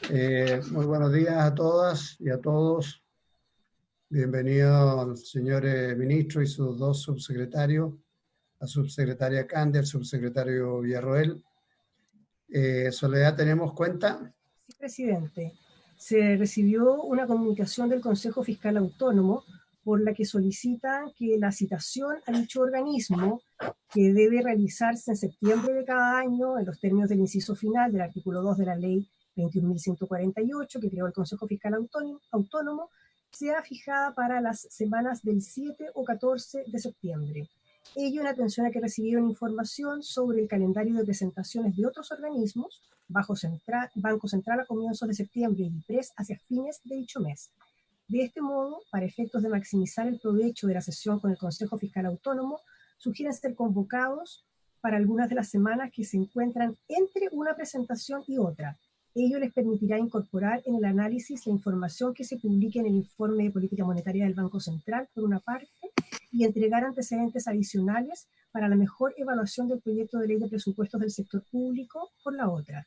Muy buenos días a todas y a todos. Bienvenidos, señores ministros y sus dos subsecretarios, la subsecretaria Cande, el subsecretario Villarroel. Soledad, ¿tenemos cuenta? Sí, presidente. Se recibió una comunicación del Consejo Fiscal Autónomo por la que solicitan que la citación a dicho organismo, que debe realizarse en septiembre de cada año en los términos del inciso final del artículo 2 de la Ley 21.148, que creó el Consejo Fiscal Autónomo, sea fijada para las semanas del 7 o 14 de septiembre. Ello en atención a que recibieron información sobre el calendario de presentaciones de otros organismos, Banco Central a comienzos de septiembre y BIPRES hacia fines de dicho mes. De este modo, para efectos de maximizar el provecho de la sesión con el Consejo Fiscal Autónomo, sugieren ser convocados para algunas de las semanas que se encuentran entre una presentación y otra. Ello les permitirá incorporar en el análisis la información que se publique en el informe de política monetaria del Banco Central, por una parte, y entregar antecedentes adicionales para la mejor evaluación del proyecto de ley de presupuestos del sector público, por la otra.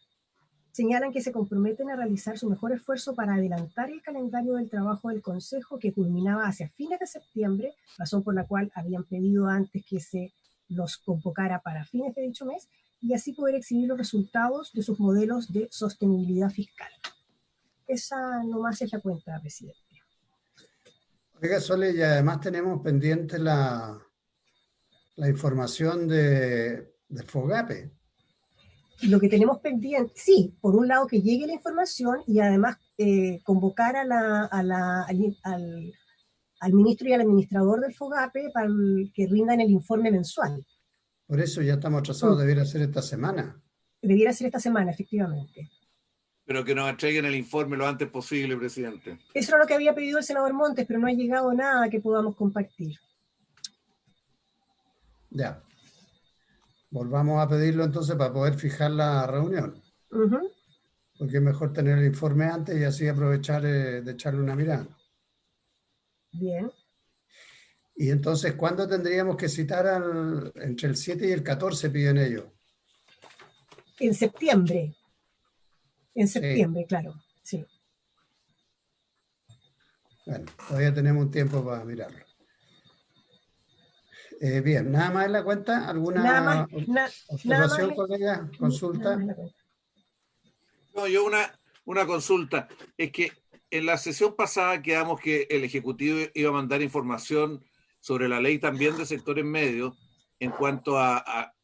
Señalan que se comprometen a realizar su mejor esfuerzo para adelantar el calendario del trabajo del Consejo, que culminaba hacia fines de septiembre, razón por la cual habían pedido antes que se los convocara para fines de dicho mes, y así poder exhibir los resultados de sus modelos de sostenibilidad fiscal. Esa nomás es la cuenta, presidente. Oiga, Sole, y además tenemos pendiente la información de FOGAPE. Lo que tenemos pendiente, sí, por un lado que llegue la información y además convocar al ministro y al administrador del FOGAPE para que rindan el informe mensual. Por eso ya estamos atrasados, debiera ser esta semana. Debiera ser esta semana, efectivamente. Pero que nos entreguen el informe lo antes posible, presidente. Eso era lo que había pedido el senador Montes, pero no ha llegado nada que podamos compartir. Ya. Volvamos a pedirlo entonces para poder fijar la reunión. Porque es mejor tener el informe antes y así aprovechar de echarle una mirada. Bien. Y entonces, ¿cuándo tendríamos que citar entre el 7 y el 14, piden ellos? En septiembre. En septiembre, sí. Claro, sí. Bueno, todavía tenemos un tiempo para mirarlo. Bien, ¿nada más en la cuenta? ¿Alguna observación, colega? ¿Consulta? No, yo una consulta. Es que en la sesión pasada quedamos que el Ejecutivo iba a mandar información sobre la ley también de sectores medios en cuanto a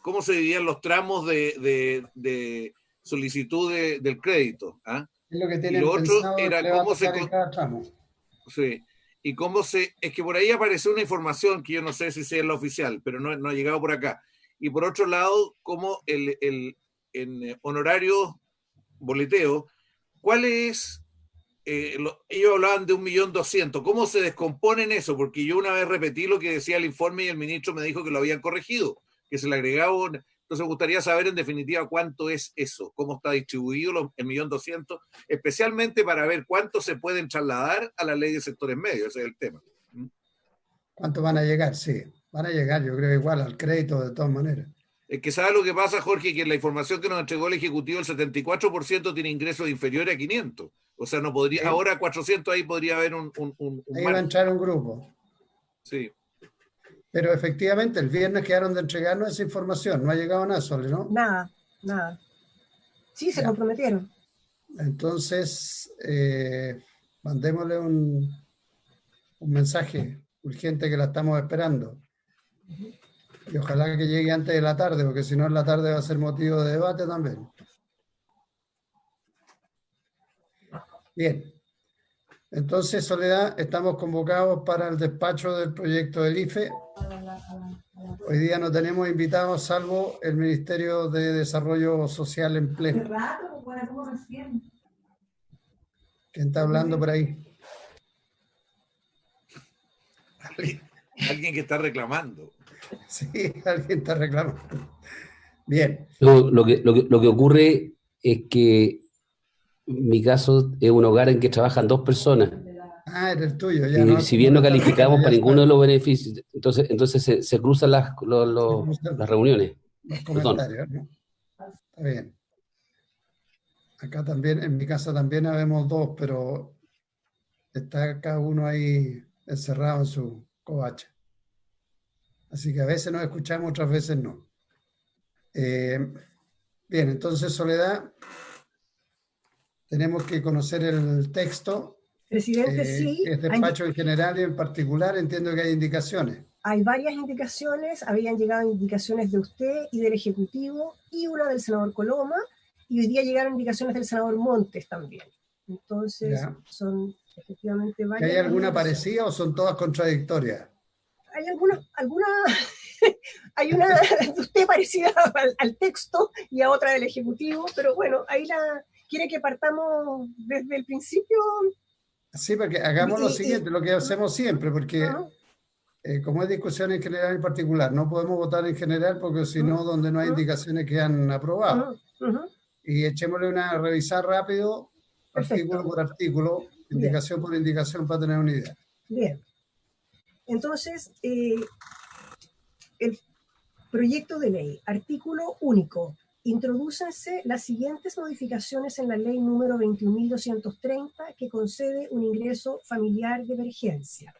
cómo se dividían los tramos de solicitud del crédito. ¿Ah? Es lo que tienen y lo otro era cómo se... en cada tramo. Sí. Y cómo es que por ahí apareció una información que yo no sé si sea la oficial, pero no ha llegado por acá. Y por otro lado, cómo en honorario boleteo, ¿cuál es? Ellos hablaban de 1.200.000. ¿Cómo se descomponen eso? Porque yo una vez repetí lo que decía el informe y el ministro me dijo que lo habían corregido, que se le agregaba. Entonces me gustaría saber en definitiva cuánto es eso, cómo está distribuido el 1.200.000, especialmente para ver cuánto se pueden trasladar a la ley de sectores medios, ese es el tema. ¿Cuánto van a llegar? Sí, van a llegar, yo creo igual al crédito de todas maneras. Es que sabe lo que pasa, Jorge, que en la información que nos entregó el Ejecutivo, el 74% tiene ingresos inferiores a 500. O sea, no podría, sí. Ahora 400 ahí podría haber un ahí va a entrar un grupo. Sí. Pero efectivamente, el viernes quedaron de entregarnos esa información. No ha llegado nada, Sole, ¿no? Nada. Sí, se comprometieron. Entonces, mandémosle un mensaje urgente que la estamos esperando. Y ojalá que llegue antes de la tarde, porque si no en la tarde va a ser motivo de debate también. Bien. Entonces, Soledad, estamos convocados para el despacho del proyecto del IFE. Hoy día no tenemos invitados, salvo el Ministerio de Desarrollo Social en pleno. ¿Quién está hablando por ahí? Alguien que está reclamando. Sí, alguien está reclamando. Bien. Lo que ocurre es que mi caso es un hogar en que trabajan 2 personas. Ah, era el tuyo. Ya y no, si bien no calificamos para ninguno de los beneficios, entonces se cruzan las reuniones. Los comentarios, ¿no? Está bien. Acá también, en mi casa también habemos dos, pero está cada uno ahí encerrado en su covacha. Así que a veces nos escuchamos, otras veces no. Bien, entonces, Soledad, tenemos que conocer el texto. Presidente, sí. Es despacho en general y en particular, entiendo que hay indicaciones. Hay varias indicaciones, habían llegado indicaciones de usted y del Ejecutivo y una del senador Coloma, y hoy día llegaron indicaciones del senador Montes también. Entonces, Ya. son efectivamente varias. ¿Hay alguna parecida o son todas contradictorias? Hay alguna hay una de usted parecida al texto y a otra del Ejecutivo, pero bueno, ahí quiere que partamos desde el principio. Sí, porque hagamos lo siguiente, lo que hacemos siempre, porque como es discusión en general y particular, no podemos votar en general porque si no, donde no hay indicaciones quedan aprobados. Y echémosle una revisar rápido, artículo por artículo, indicación por indicación para tener una idea. Bien. Entonces, el proyecto de ley, artículo único. Introdúcense las siguientes modificaciones en la ley número 21.230 que concede un ingreso familiar de emergencia.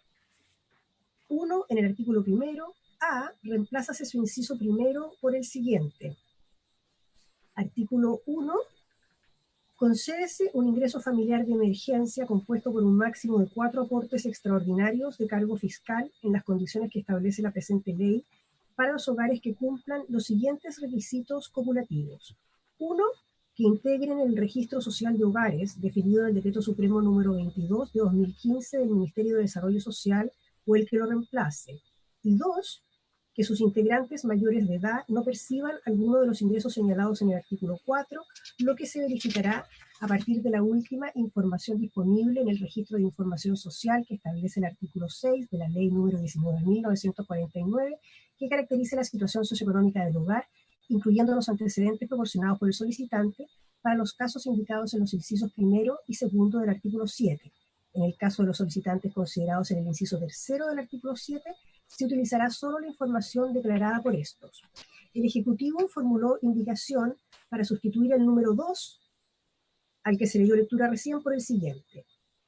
1. En el artículo primero, A, reemplázase su inciso primero por el siguiente. Artículo 1. Concédese un ingreso familiar de emergencia compuesto por un máximo de 4 aportes extraordinarios de cargo fiscal en las condiciones que establece la presente ley para los hogares que cumplan los siguientes requisitos cumulativos. 1. Que integren el registro social de hogares definido en el Decreto Supremo número 22 de 2015 del Ministerio de Desarrollo Social o el que lo reemplace. Y 2. Que sus integrantes mayores de edad no perciban alguno de los ingresos señalados en el artículo 4, lo que se verificará a partir de la última información disponible en el registro de información social que establece el artículo 6 de la ley número 19.949, que caracteriza la situación socioeconómica del hogar, incluyendo los antecedentes proporcionados por el solicitante para los casos indicados en los incisos primero y segundo del artículo 7. En el caso de los solicitantes considerados en el inciso tercero del artículo 7, se utilizará solo la información declarada por estos. El Ejecutivo formuló indicación para sustituir el número 2, al que se le dio lectura recién, por el siguiente.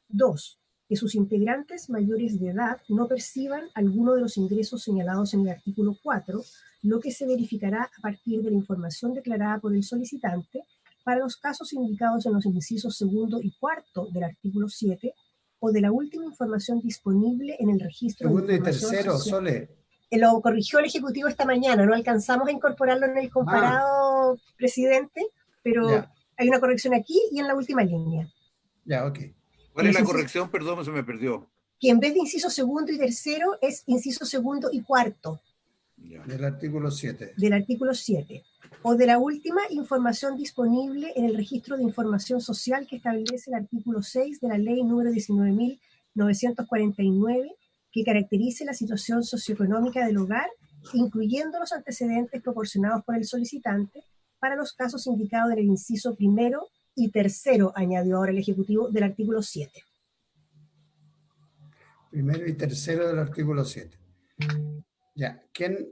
2. Que sus integrantes mayores de edad no perciban alguno de los ingresos señalados en el artículo 4, lo que se verificará a partir de la información declarada por el solicitante para los casos indicados en los incisos segundo y cuarto del artículo 7, o de la última información disponible en el registro segundo de información y tercero, social. Sole. Lo corrigió el Ejecutivo esta mañana, no alcanzamos a incorporarlo en el comparado, presidente, pero ya. Hay una corrección aquí y en la última línea. Ya, ok. ¿Cuál es la corrección? Perdón, se me perdió. Que en vez de inciso segundo y tercero es inciso segundo y cuarto. Ya. Del artículo 7. Del artículo 7. O de la última información disponible en el registro de información social que establece el artículo 6 de la ley número 19.949, que caracterice la situación socioeconómica del hogar, incluyendo los antecedentes proporcionados por el solicitante para los casos indicados en el inciso primero y tercero, añadió ahora el Ejecutivo, del artículo 7. Primero y tercero del artículo 7. Ya, ¿quién?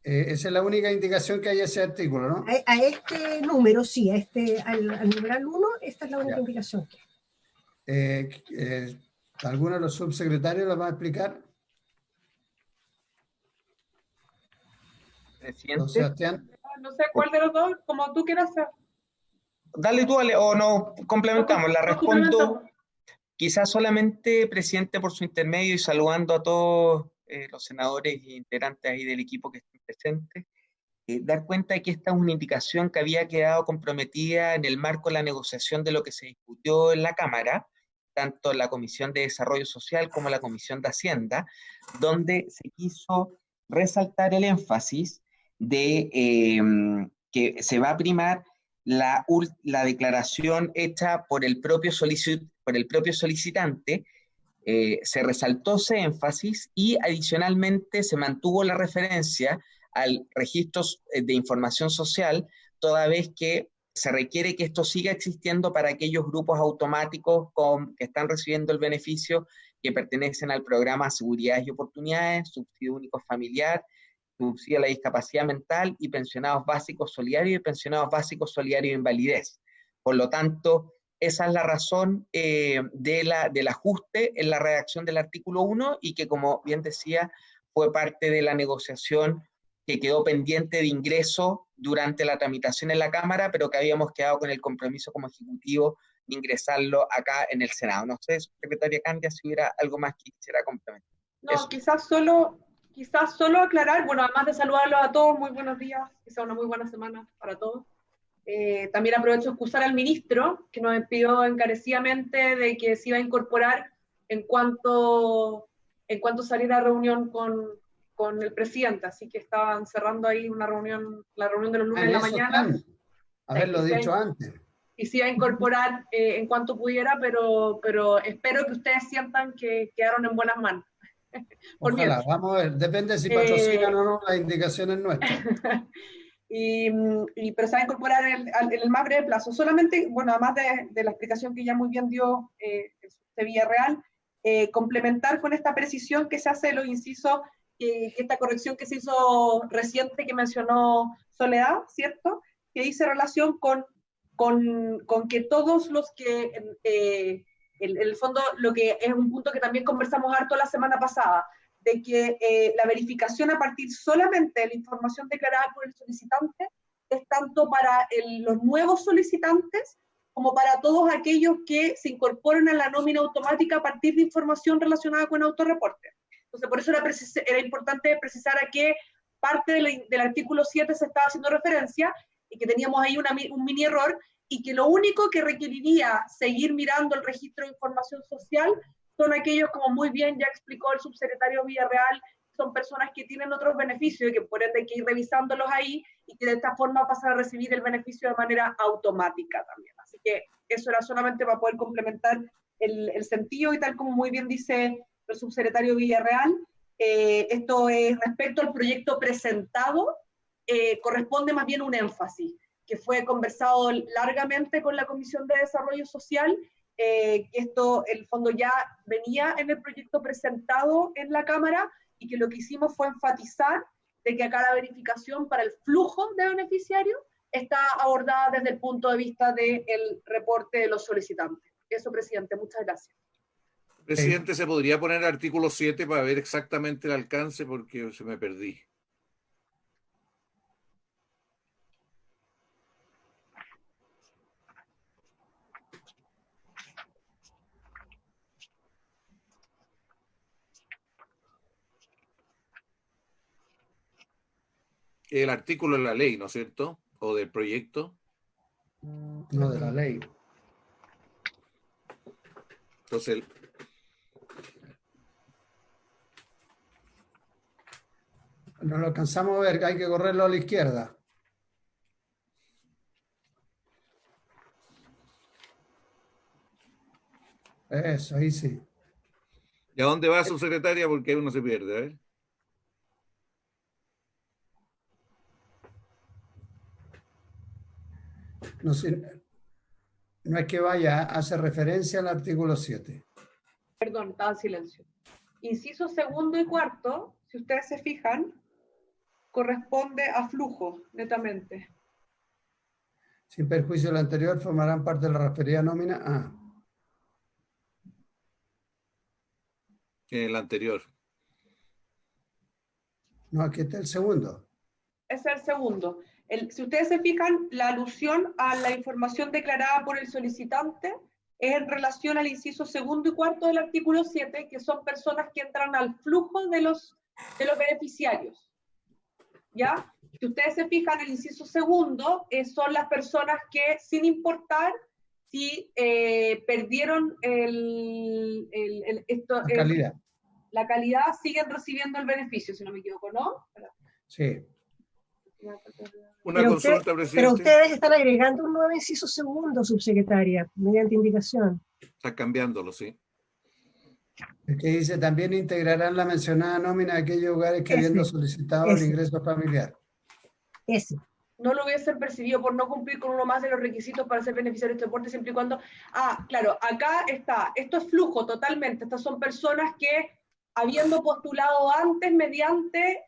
Esa es la única indicación que hay en ese artículo, ¿no? A este número, sí, al numeral 1, esta es la única indicación que hay. ¿Alguno de los subsecretarios la va a explicar? Presidente. Don Sebastián. No sé cuál de los dos, como tú quieras hacer. Dale tú, Ale, o no, complementamos, la respondo. Quizás solamente, presidente, por su intermedio y saludando a todos los senadores e integrantes ahí del equipo que están presentes, dar cuenta de que esta es una indicación que había quedado comprometida en el marco de la negociación de lo que se discutió en la Cámara, tanto en la Comisión de Desarrollo Social como en la Comisión de Hacienda, donde se quiso resaltar el énfasis de que se va a primar la declaración hecha por el propio solicitante, se resaltó ese énfasis y adicionalmente se mantuvo la referencia al registro de información social, toda vez que se requiere que esto siga existiendo para aquellos grupos automáticos que están recibiendo el beneficio, que pertenecen al programa Seguridad y Oportunidades, Subsidio Único Familiar, Subsidio a la Discapacidad Mental y Pensionados Básicos Solidarios y Pensionados Básicos Solidarios de Invalidez. Por lo tanto, esa es la razón del ajuste en la redacción del artículo 1 y que, como bien decía, fue parte de la negociación que quedó pendiente de ingreso durante la tramitación en la Cámara, pero que habíamos quedado con el compromiso como Ejecutivo de ingresarlo acá en el Senado. No sé, secretaria Candia, si hubiera algo más que quisiera complementar. No, quizás solo aclarar, bueno, además de saludarlos a todos, muy buenos días, que sea una muy buena semana para todos. También aprovecho de excusar al ministro, que nos pidió encarecidamente de que se iba a incorporar en cuanto saliera la reunión con el presidente, así que estaban cerrando ahí la reunión de los lunes en la mañana. Haberlo dicho antes. Y se iba a incorporar en cuanto pudiera, pero espero que ustedes sientan que quedaron en buenas manos. Ojalá, vamos a ver, depende si patrocinan o no las indicaciones nuestras. Pero se va a incorporar en el más breve plazo. Solamente, bueno, además de la explicación que ya muy bien dio de Villarreal, complementar con esta precisión que se hace de los incisos, esta corrección que se hizo reciente que mencionó Soledad, ¿cierto? Que dice relación con que todos los que, en el fondo, lo que es un punto que también conversamos harto la semana pasada, de que la verificación a partir solamente de la información declarada por el solicitante es tanto para los nuevos solicitantes como para todos aquellos que se incorporan a la nómina automática a partir de información relacionada con autorreporte. Entonces, por eso era importante precisar a qué parte del artículo 7 se estaba haciendo referencia y que teníamos ahí un mini error y que lo único que requeriría seguir mirando el registro de información social son aquellos, como muy bien ya explicó el subsecretario Villarreal, son personas que tienen otros beneficios y que por ende hay que ir revisándolos ahí y que de esta forma pasan a recibir el beneficio de manera automática también. Así que eso era solamente para poder complementar el sentido y tal como muy bien dice el subsecretario Villarreal, esto es respecto al proyecto presentado, corresponde más bien un énfasis, que fue conversado largamente con la Comisión de Desarrollo Social, que esto, el fondo ya venía en el proyecto presentado en la Cámara y que lo que hicimos fue enfatizar de que acá la verificación para el flujo de beneficiarios está abordada desde el punto de vista del reporte de los solicitantes. Eso, presidente, muchas gracias. Presidente, ¿se podría poner el artículo 7 para ver exactamente el alcance? Porque se me perdí. El artículo de la ley, ¿no es cierto? O del proyecto. No, de la ley. Entonces, no lo alcanzamos a ver, hay que correrlo a la izquierda. Eso, ahí sí. ¿Y a dónde va, subsecretaria? Porque uno se pierde, ¿eh? No es que vaya, hace referencia al artículo 7. Perdón, estaba en silencio. Inciso segundo y cuarto, si ustedes se fijan, corresponde a flujo, netamente. Sin perjuicio de lo anterior, formarán parte de la referida nómina. Ah. El anterior. No, aquí está el segundo. Ese es el segundo. Si ustedes se fijan, la alusión a la información declarada por el solicitante es en relación al inciso segundo y cuarto del artículo 7, que son personas que entran al flujo de los beneficiarios. ¿Ya? Si ustedes se fijan, el inciso segundo son las personas que, sin importar si perdieron la calidad, siguen recibiendo el beneficio, si no me equivoco, ¿no? Sí. Una consulta, presidente. Pero ustedes están agregando un nuevo inciso segundo, subsecretaria, mediante indicación. Está cambiándolo, sí. El que dice, también integrarán la mencionada nómina a aquellos hogares que habiendo solicitado el ingreso familiar. Ese. No lo hubiesen percibido por no cumplir con uno más de los requisitos para ser beneficiario de este aporte, siempre y cuando... Ah, claro, acá está, esto es flujo totalmente, estas son personas que, habiendo postulado antes mediante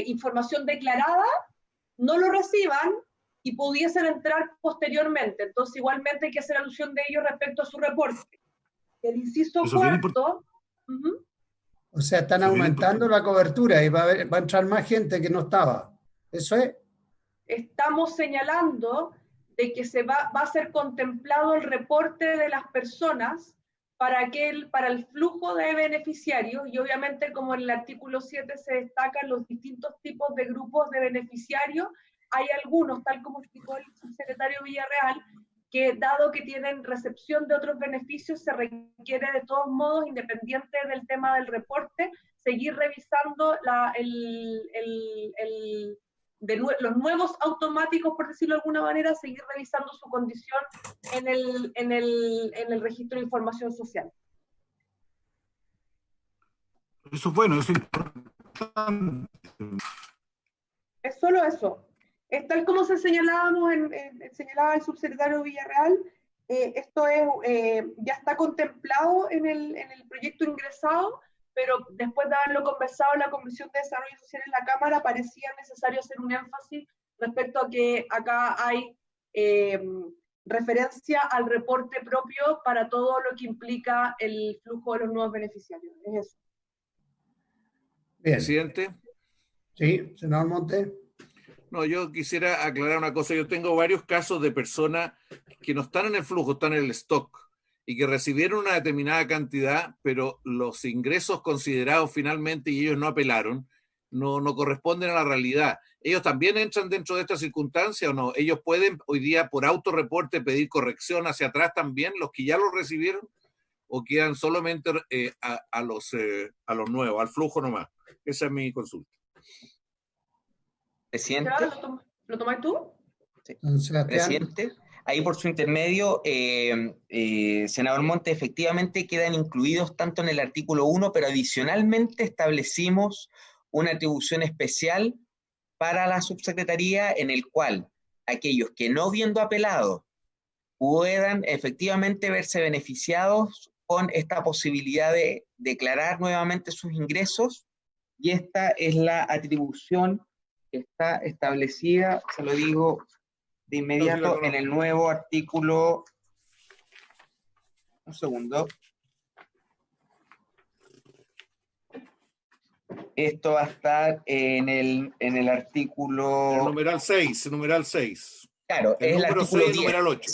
información declarada, no lo reciban y pudiesen entrar posteriormente. Entonces, igualmente hay que hacer alusión de ellos respecto a su reporte. El inciso cuarto... O sea, están aumentando la cobertura y va a entrar más gente que no estaba. ¿Eso es? Estamos señalando de que va a ser contemplado el reporte de las personas para el flujo de beneficiarios, y obviamente como en el artículo 7 se destacan los distintos tipos de grupos de beneficiarios, hay algunos, tal como explicó el subsecretario Villarreal, que dado que tienen recepción de otros beneficios, se requiere de todos modos, independiente del tema del reporte, seguir revisando los nuevos automáticos, por decirlo de alguna manera, seguir revisando su condición en el registro de información social. Eso es bueno, eso es importante. Es solo eso. Es tal como señalaba el subsecretario Villarreal, esto ya está contemplado en el proyecto ingresado, pero después de haberlo conversado en la Comisión de Desarrollo Social en la Cámara, parecía necesario hacer un énfasis respecto a que acá hay referencia al reporte propio para todo lo que implica el flujo de los nuevos beneficiarios. Es eso. Bien. Presidente. Sí, senador Monte. No, yo quisiera aclarar una cosa. Yo tengo varios casos de personas que no están en el flujo, están en el stock y que recibieron una determinada cantidad, pero los ingresos considerados finalmente y ellos no apelaron, no corresponden a la realidad. ¿Ellos también entran dentro de esta circunstancia o no? ¿Ellos pueden hoy día por autorreporte pedir corrección hacia atrás también, los que ya lo recibieron? ¿O quedan solamente a los nuevos, al flujo nomás? Esa es mi consulta. Presidente. ¿Lo tomas tú? Sí. Presidente, ahí por su intermedio, senador Monte, efectivamente quedan incluidos tanto en el artículo 1, pero adicionalmente establecimos una atribución especial para la subsecretaría en el cual aquellos que no habiendo apelado puedan efectivamente verse beneficiados con esta posibilidad de declarar nuevamente sus ingresos, y esta es la atribución que está establecida, se lo digo de inmediato, en el nuevo artículo, un segundo. Esto va a estar en el artículo... El numeral 6. Claro, es el artículo 6, 10. Numeral 8.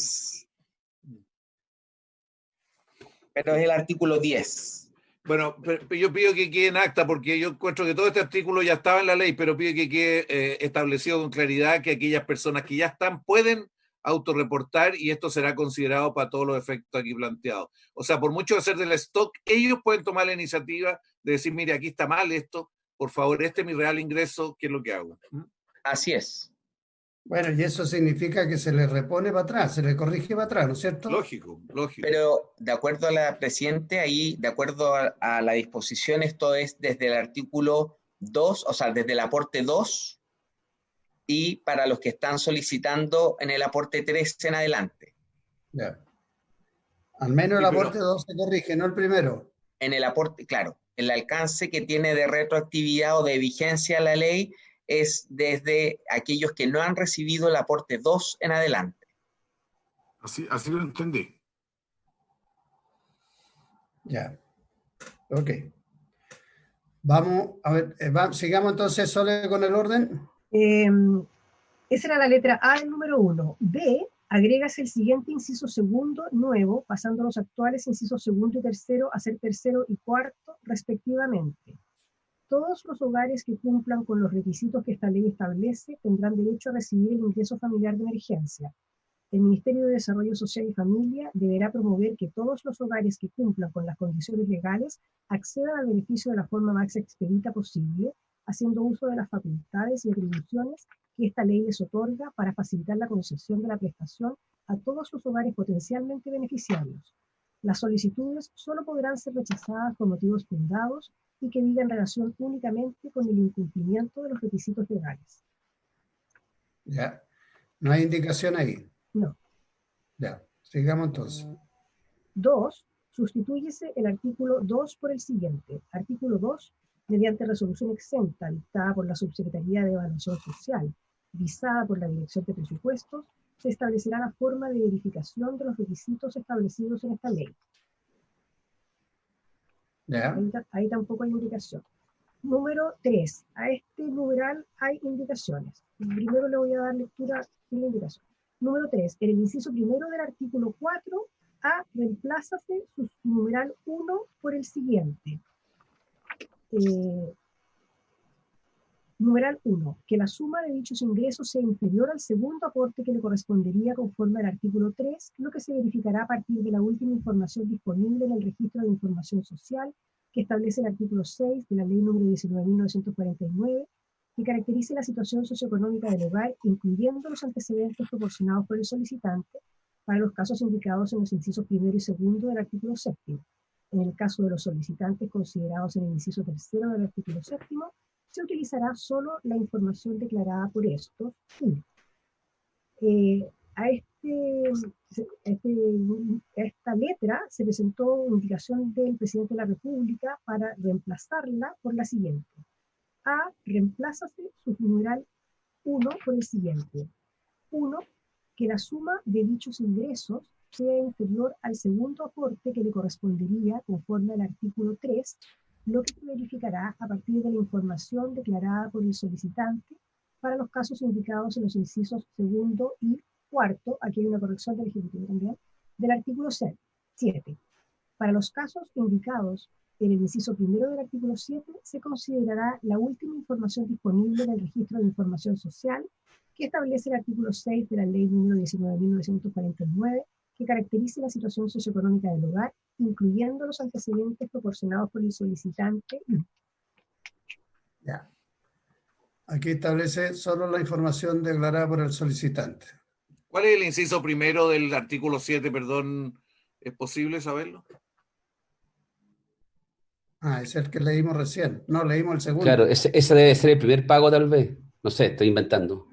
Pero es el artículo 10. Bueno, pero yo pido que quede en acta, porque yo encuentro que todo este artículo ya estaba en la ley, pero pido que quede establecido con claridad que aquellas personas que ya están pueden autorreportar y esto será considerado para todos los efectos aquí planteados. O sea, por mucho de ser del stock, ellos pueden tomar la iniciativa de decir, mire, aquí está mal esto, por favor, este es mi real ingreso, ¿qué es lo que hago? Así es. Bueno, y eso significa que se le repone para atrás, se le corrige para atrás, ¿no es cierto? Lógico. Pero de acuerdo a la Presidente, ahí, de acuerdo a la disposición, esto es desde el artículo 2, o sea, desde el aporte 2, y para los que están solicitando en el aporte 3 en adelante. Ya. Al menos el aporte 2 se corrige, no el primero. En el aporte, claro, el alcance que tiene de retroactividad o de vigencia la ley es desde aquellos que no han recibido el aporte 2 en adelante. Así lo entendí. Ya. Ok. Vamos a ver, sigamos entonces, Sole, con el orden. Esa era la letra A del número 1. B, agregas el siguiente inciso segundo nuevo, pasando los actuales incisos segundo y tercero a ser tercero y cuarto, respectivamente. Todos los hogares que cumplan con los requisitos que esta ley establece tendrán derecho a recibir el ingreso familiar de emergencia. El Ministerio de Desarrollo Social y Familia deberá promover que todos los hogares que cumplan con las condiciones legales accedan al beneficio de la forma más expedita posible, haciendo uso de las facultades y atribuciones que esta ley les otorga para facilitar la concesión de la prestación a todos los hogares potencialmente beneficiarios. Las solicitudes solo podrán ser rechazadas por motivos fundados y que digan relación únicamente con el incumplimiento de los requisitos legales. Ya. No hay indicación ahí. No. Ya. Sigamos entonces. 2. Sustitúyese el artículo 2 por el siguiente. Artículo 2. Mediante resolución exenta dictada por la Subsecretaría de Evaluación Social, visada por la Dirección de Presupuestos, se establecerá la forma de verificación de los requisitos establecidos en esta ley. ¿Ya? Ahí tampoco hay indicación. Número 3. A este numeral hay indicaciones. Primero le voy a dar lectura sin la indicación. Número 3. En el inciso primero del artículo 4, A reemplázase su numeral 1 por el siguiente. Numeral 1. Que la suma de dichos ingresos sea inferior al segundo aporte que le correspondería conforme al artículo 3, lo que se verificará a partir de la última información disponible en el registro de información social que establece el artículo 6 de la Ley número 19.949, que caracterice la situación socioeconómica del hogar, incluyendo los antecedentes proporcionados por el solicitante, para los casos indicados en los incisos primero y segundo del artículo 7. En el caso de los solicitantes considerados en el inciso tercero del artículo 7, se utilizará solo la información declarada por estos. A esta letra se presentó indicación del presidente de la República para reemplazarla por la siguiente. A, reemplázase su numeral 1 por el siguiente. 1. Que la suma de dichos ingresos sea inferior al segundo aporte que le correspondería conforme al artículo 3, lo que se verificará a partir de la información declarada por el solicitante para los casos indicados en los incisos segundo y cuarto, aquí hay una corrección del Ejecutivo también, del artículo 7. Para los casos indicados en el inciso primero del artículo 7, se considerará la última información disponible en el registro de información social que establece el artículo 6 de la Ley número 19.949, que caracterice la situación socioeconómica del hogar, incluyendo los antecedentes proporcionados por el solicitante. Ya. Aquí establece solo la información declarada por el solicitante. ¿Cuál es el inciso primero del artículo 7, perdón? ¿Es posible saberlo? Ah, es el que leímos recién. No, leímos el segundo. Claro, ese debe ser el primer pago tal vez. No sé, estoy inventando.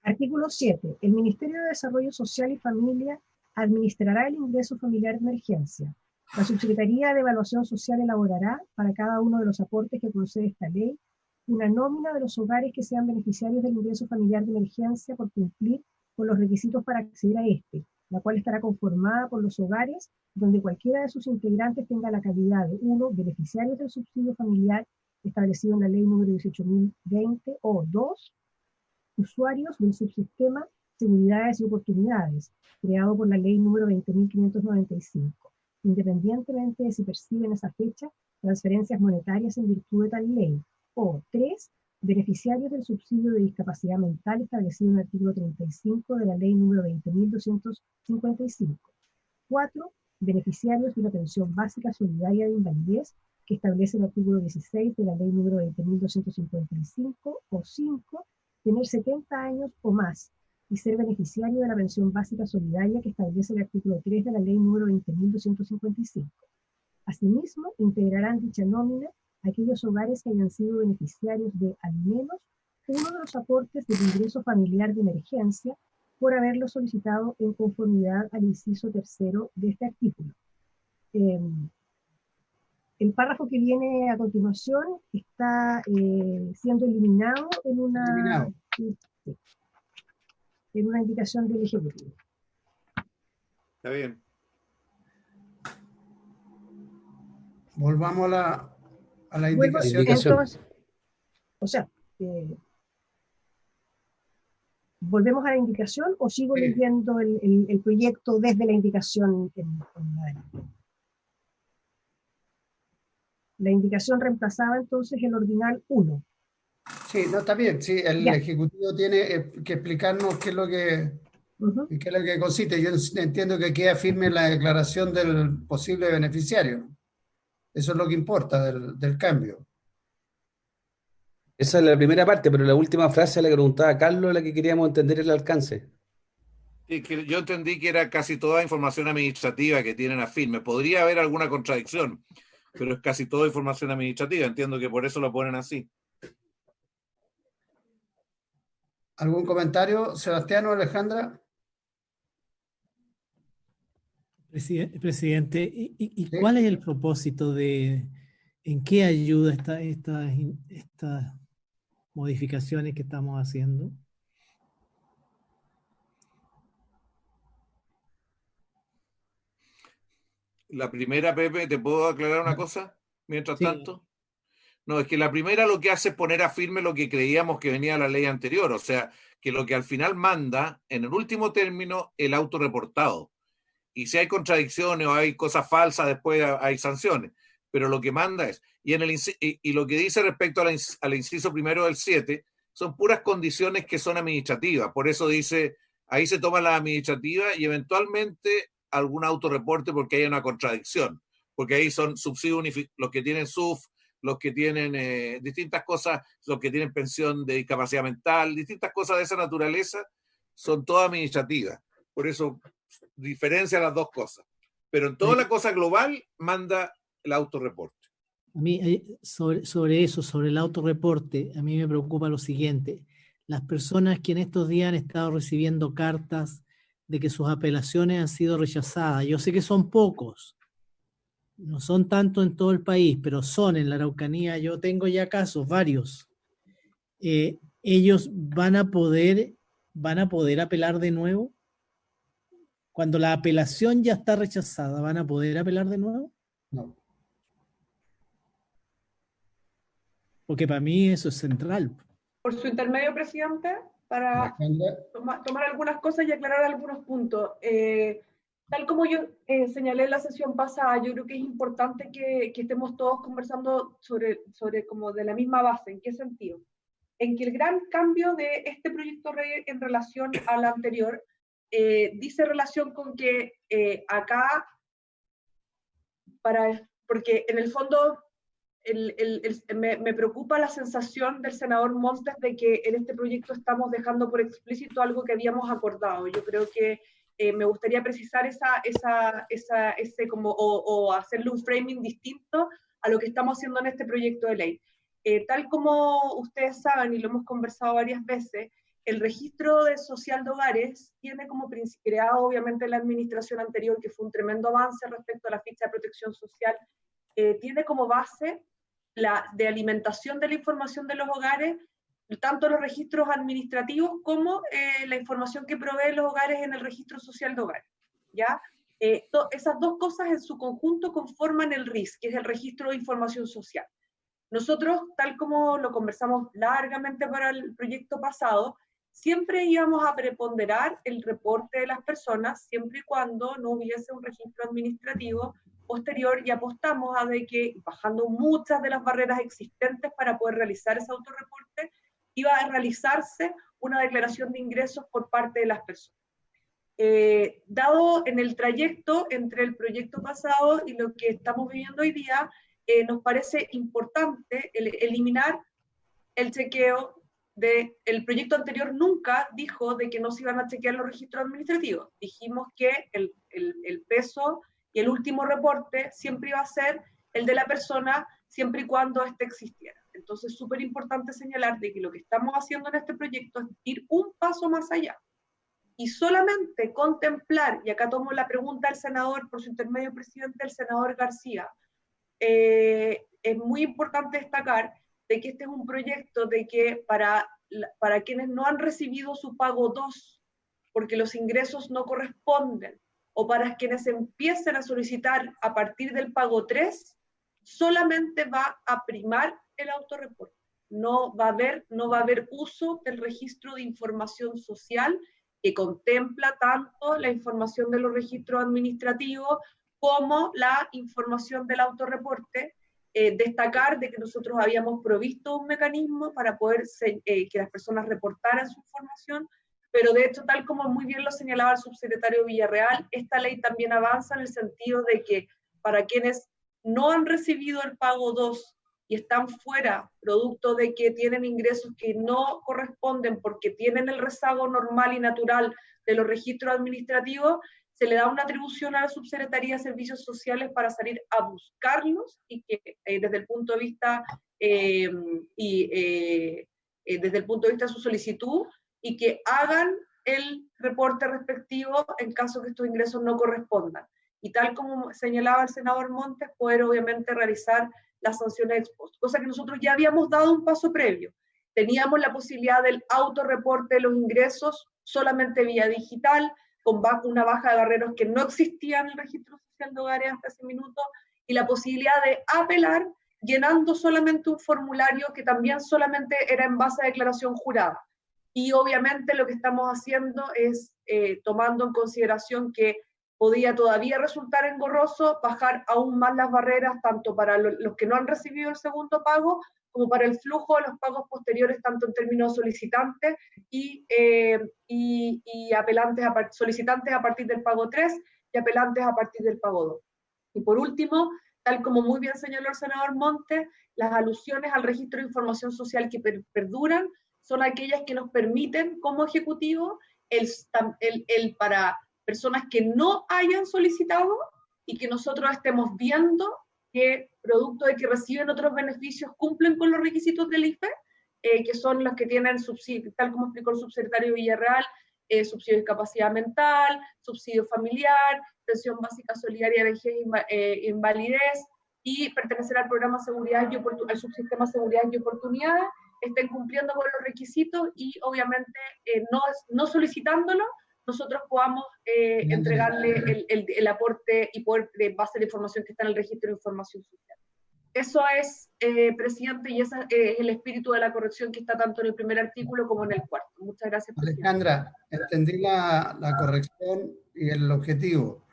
Artículo 7. El Ministerio de Desarrollo Social y Familia administrará el ingreso familiar de emergencia. La Subsecretaría de Evaluación Social elaborará, para cada uno de los aportes que concede esta ley, una nómina de los hogares que sean beneficiarios del ingreso familiar de emergencia por cumplir con los requisitos para acceder a este, la cual estará conformada por los hogares donde cualquiera de sus integrantes tenga la calidad de 1. Beneficiarios del subsidio familiar establecido en la ley número 18.020, o 2. Usuarios del subsistema Seguridades y Oportunidades, creado por la ley número 20.595, independientemente de si perciben esa fecha transferencias monetarias en virtud de tal ley, o 3. Beneficiarios del subsidio de discapacidad mental establecido en el artículo 35 de la ley número 20.255, 4. Beneficiarios de la pensión básica solidaria de invalidez que establece el artículo 16 de la ley número 20.255, o 5. Tener 70 años o más y ser beneficiario de la pensión básica solidaria que establece el artículo 3 de la ley número 20.255. Asimismo, integrarán dicha nómina aquellos hogares que hayan sido beneficiarios de al menos uno de los aportes del ingreso familiar de emergencia por haberlo solicitado en conformidad al inciso tercero de este artículo. El párrafo que viene a continuación está siendo eliminado en una indicación del Ejecutivo. Está bien. Volvamos a la indicación. Entonces, o sea, ¿volvemos a la indicación o sigo leyendo el proyecto desde la indicación en adelante? La indicación reemplazaba entonces el ordinal 1. Sí, no, está bien. Sí, el Ejecutivo tiene que explicarnos qué es lo que, qué es lo que consiste. Yo entiendo que queda firme la declaración del posible beneficiario. Eso es lo que importa del cambio. Esa es la primera parte, pero la última frase le preguntaba a Carlos, la que queríamos entender el alcance. Sí, que yo entendí que era casi toda información administrativa que tienen a firme. Podría haber alguna contradicción, pero es casi toda información administrativa. Entiendo que por eso lo ponen así. ¿Algún comentario, Sebastián o Alejandra? Presidente, ¿y cuál es el propósito en qué ayuda esta modificaciones que estamos haciendo. La primera, Pepe, ¿te puedo aclarar una cosa? Mientras Sí. tanto. No, es que la primera lo que hace es poner a firme lo que creíamos que venía de la ley anterior, o sea, que lo que al final manda, en el último término, el autorreportado. Y si hay contradicciones o hay cosas falsas, después hay sanciones. Pero lo que manda es, y lo que dice respecto al inciso primero del 7, son puras condiciones que son administrativas. Por eso dice, ahí se toma la administrativa y eventualmente algún autorreporte porque hay una contradicción. Porque ahí son subsidios, los que tienen SUF, los que tienen distintas cosas, los que tienen pensión de discapacidad mental, distintas cosas de esa naturaleza, son todas administrativas. Por eso diferencia las dos cosas. Pero en toda la cosa global manda el autorreporte. A mí, sobre eso, sobre el autorreporte, a mí me preocupa lo siguiente. Las personas que en estos días han estado recibiendo cartas de que sus apelaciones han sido rechazadas, yo sé que son pocos, no son tanto en todo el país, pero son en la Araucanía, yo tengo ya casos, varios. ¿Ellos van a poder apelar de nuevo? Cuando la apelación ya está rechazada, ¿van a poder apelar de nuevo? No. Porque para mí eso es central. Por su intermedio, presidente, para tomar algunas cosas y aclarar algunos puntos. Tal como yo señalé en la sesión pasada, yo creo que es importante que estemos todos conversando sobre como de la misma base. ¿En qué sentido? En que el gran cambio de este proyecto de ley en relación al anterior dice relación con que acá, porque en el fondo me preocupa la sensación del senador Montes de que en este proyecto estamos dejando por explícito algo que habíamos acordado. Yo creo que me gustaría precisar ese como, o hacerle un framing distinto a lo que estamos haciendo en este proyecto de ley. Tal como ustedes saben, y lo hemos conversado varias veces, el registro social de hogares tiene como creado obviamente la administración anterior, que fue un tremendo avance respecto a la ficha de protección social, tiene como base la de alimentación de la información de los hogares, tanto los registros administrativos como la información que proveen los hogares en el registro social de hogares. ¿Ya? Esas dos cosas en su conjunto conforman el RIS, que es el registro de información social. Nosotros, tal como lo conversamos largamente para el proyecto pasado, siempre íbamos a preponderar el reporte de las personas, siempre y cuando no hubiese un registro administrativo posterior, y apostamos a de que, bajando muchas de las barreras existentes para poder realizar ese autorreporte, iba a realizarse una declaración de ingresos por parte de las personas. Dado en el trayecto entre el proyecto pasado y lo que estamos viviendo hoy día, nos parece importante eliminar el chequeo el proyecto anterior. Nunca dijo de que no se iban a chequear los registros administrativos. Dijimos que el peso y el último reporte siempre iba a ser el de la persona, siempre y cuando éste existiera. Entonces, es súper importante señalar de que lo que estamos haciendo en este proyecto es ir un paso más allá. Y solamente contemplar, y acá tomo la pregunta del senador, por su intermedio, presidente, el senador García, es muy importante destacar de que este es un proyecto de que para quienes no han recibido su pago 2, porque los ingresos no corresponden, o para quienes empiecen a solicitar a partir del pago 3, solamente va a primar el autorreporte. No va a haber uso del registro de información social, que contempla tanto la información de los registros administrativos como la información del autorreporte. Destacar de que nosotros habíamos provisto un mecanismo para poder que las personas reportaran su información, pero de hecho, tal como muy bien lo señalaba el subsecretario Villarreal, esta ley también avanza en el sentido de que para quienes no han recibido el pago 2 y están fuera, producto de que tienen ingresos que no corresponden porque tienen el rezago normal y natural de los registros administrativos, se le da una atribución a la Subsecretaría de Servicios Sociales para salir a buscarlos y que desde el punto de vista desde el punto de vista de su solicitud, y que hagan el reporte respectivo en caso que estos ingresos no correspondan. Y tal como señalaba el senador Montes, poder obviamente realizar las sanciones ex post, cosa que nosotros ya habíamos dado un paso previo. teníamos la posibilidad del autorreporte de los ingresos solamente vía digital, con una baja de barreros que no existía en el registro social de hogares hasta ese minuto, y la posibilidad de apelar llenando solamente un formulario que también solamente era en base a declaración jurada. Y obviamente lo que estamos haciendo es, tomando en consideración que podía todavía resultar engorroso, bajar aún más las barreras, tanto para los que no han recibido el segundo pago, como para el flujo de los pagos posteriores, tanto en términos solicitantes y apelantes, solicitantes a partir del pago 3 y apelantes a partir del pago 2. Y por último, tal como muy bien señaló el senador Montes, las alusiones al registro de información social que perduran son aquellas que nos permiten como ejecutivo el para personas que no hayan solicitado y que nosotros estemos viendo que producto de que reciben otros beneficios cumplen con los requisitos del IFE, que son los que tienen subsidio, tal como explicó el subsecretario Villarreal, subsidio de discapacidad mental, subsidio familiar, pensión básica solidaria de vejez e invalidez, y pertenecer al programa seguridad y al subsistema seguridad y oportunidades, estén cumpliendo con los requisitos y obviamente no solicitándolo, nosotros podamos entregarle el aporte y poder base de información que está en el registro de información social. Eso es, presidente, y ese es el espíritu de la corrección que está tanto en el primer artículo como en el cuarto. Muchas gracias, presidente. Alejandra, entendí la corrección y el objetivo.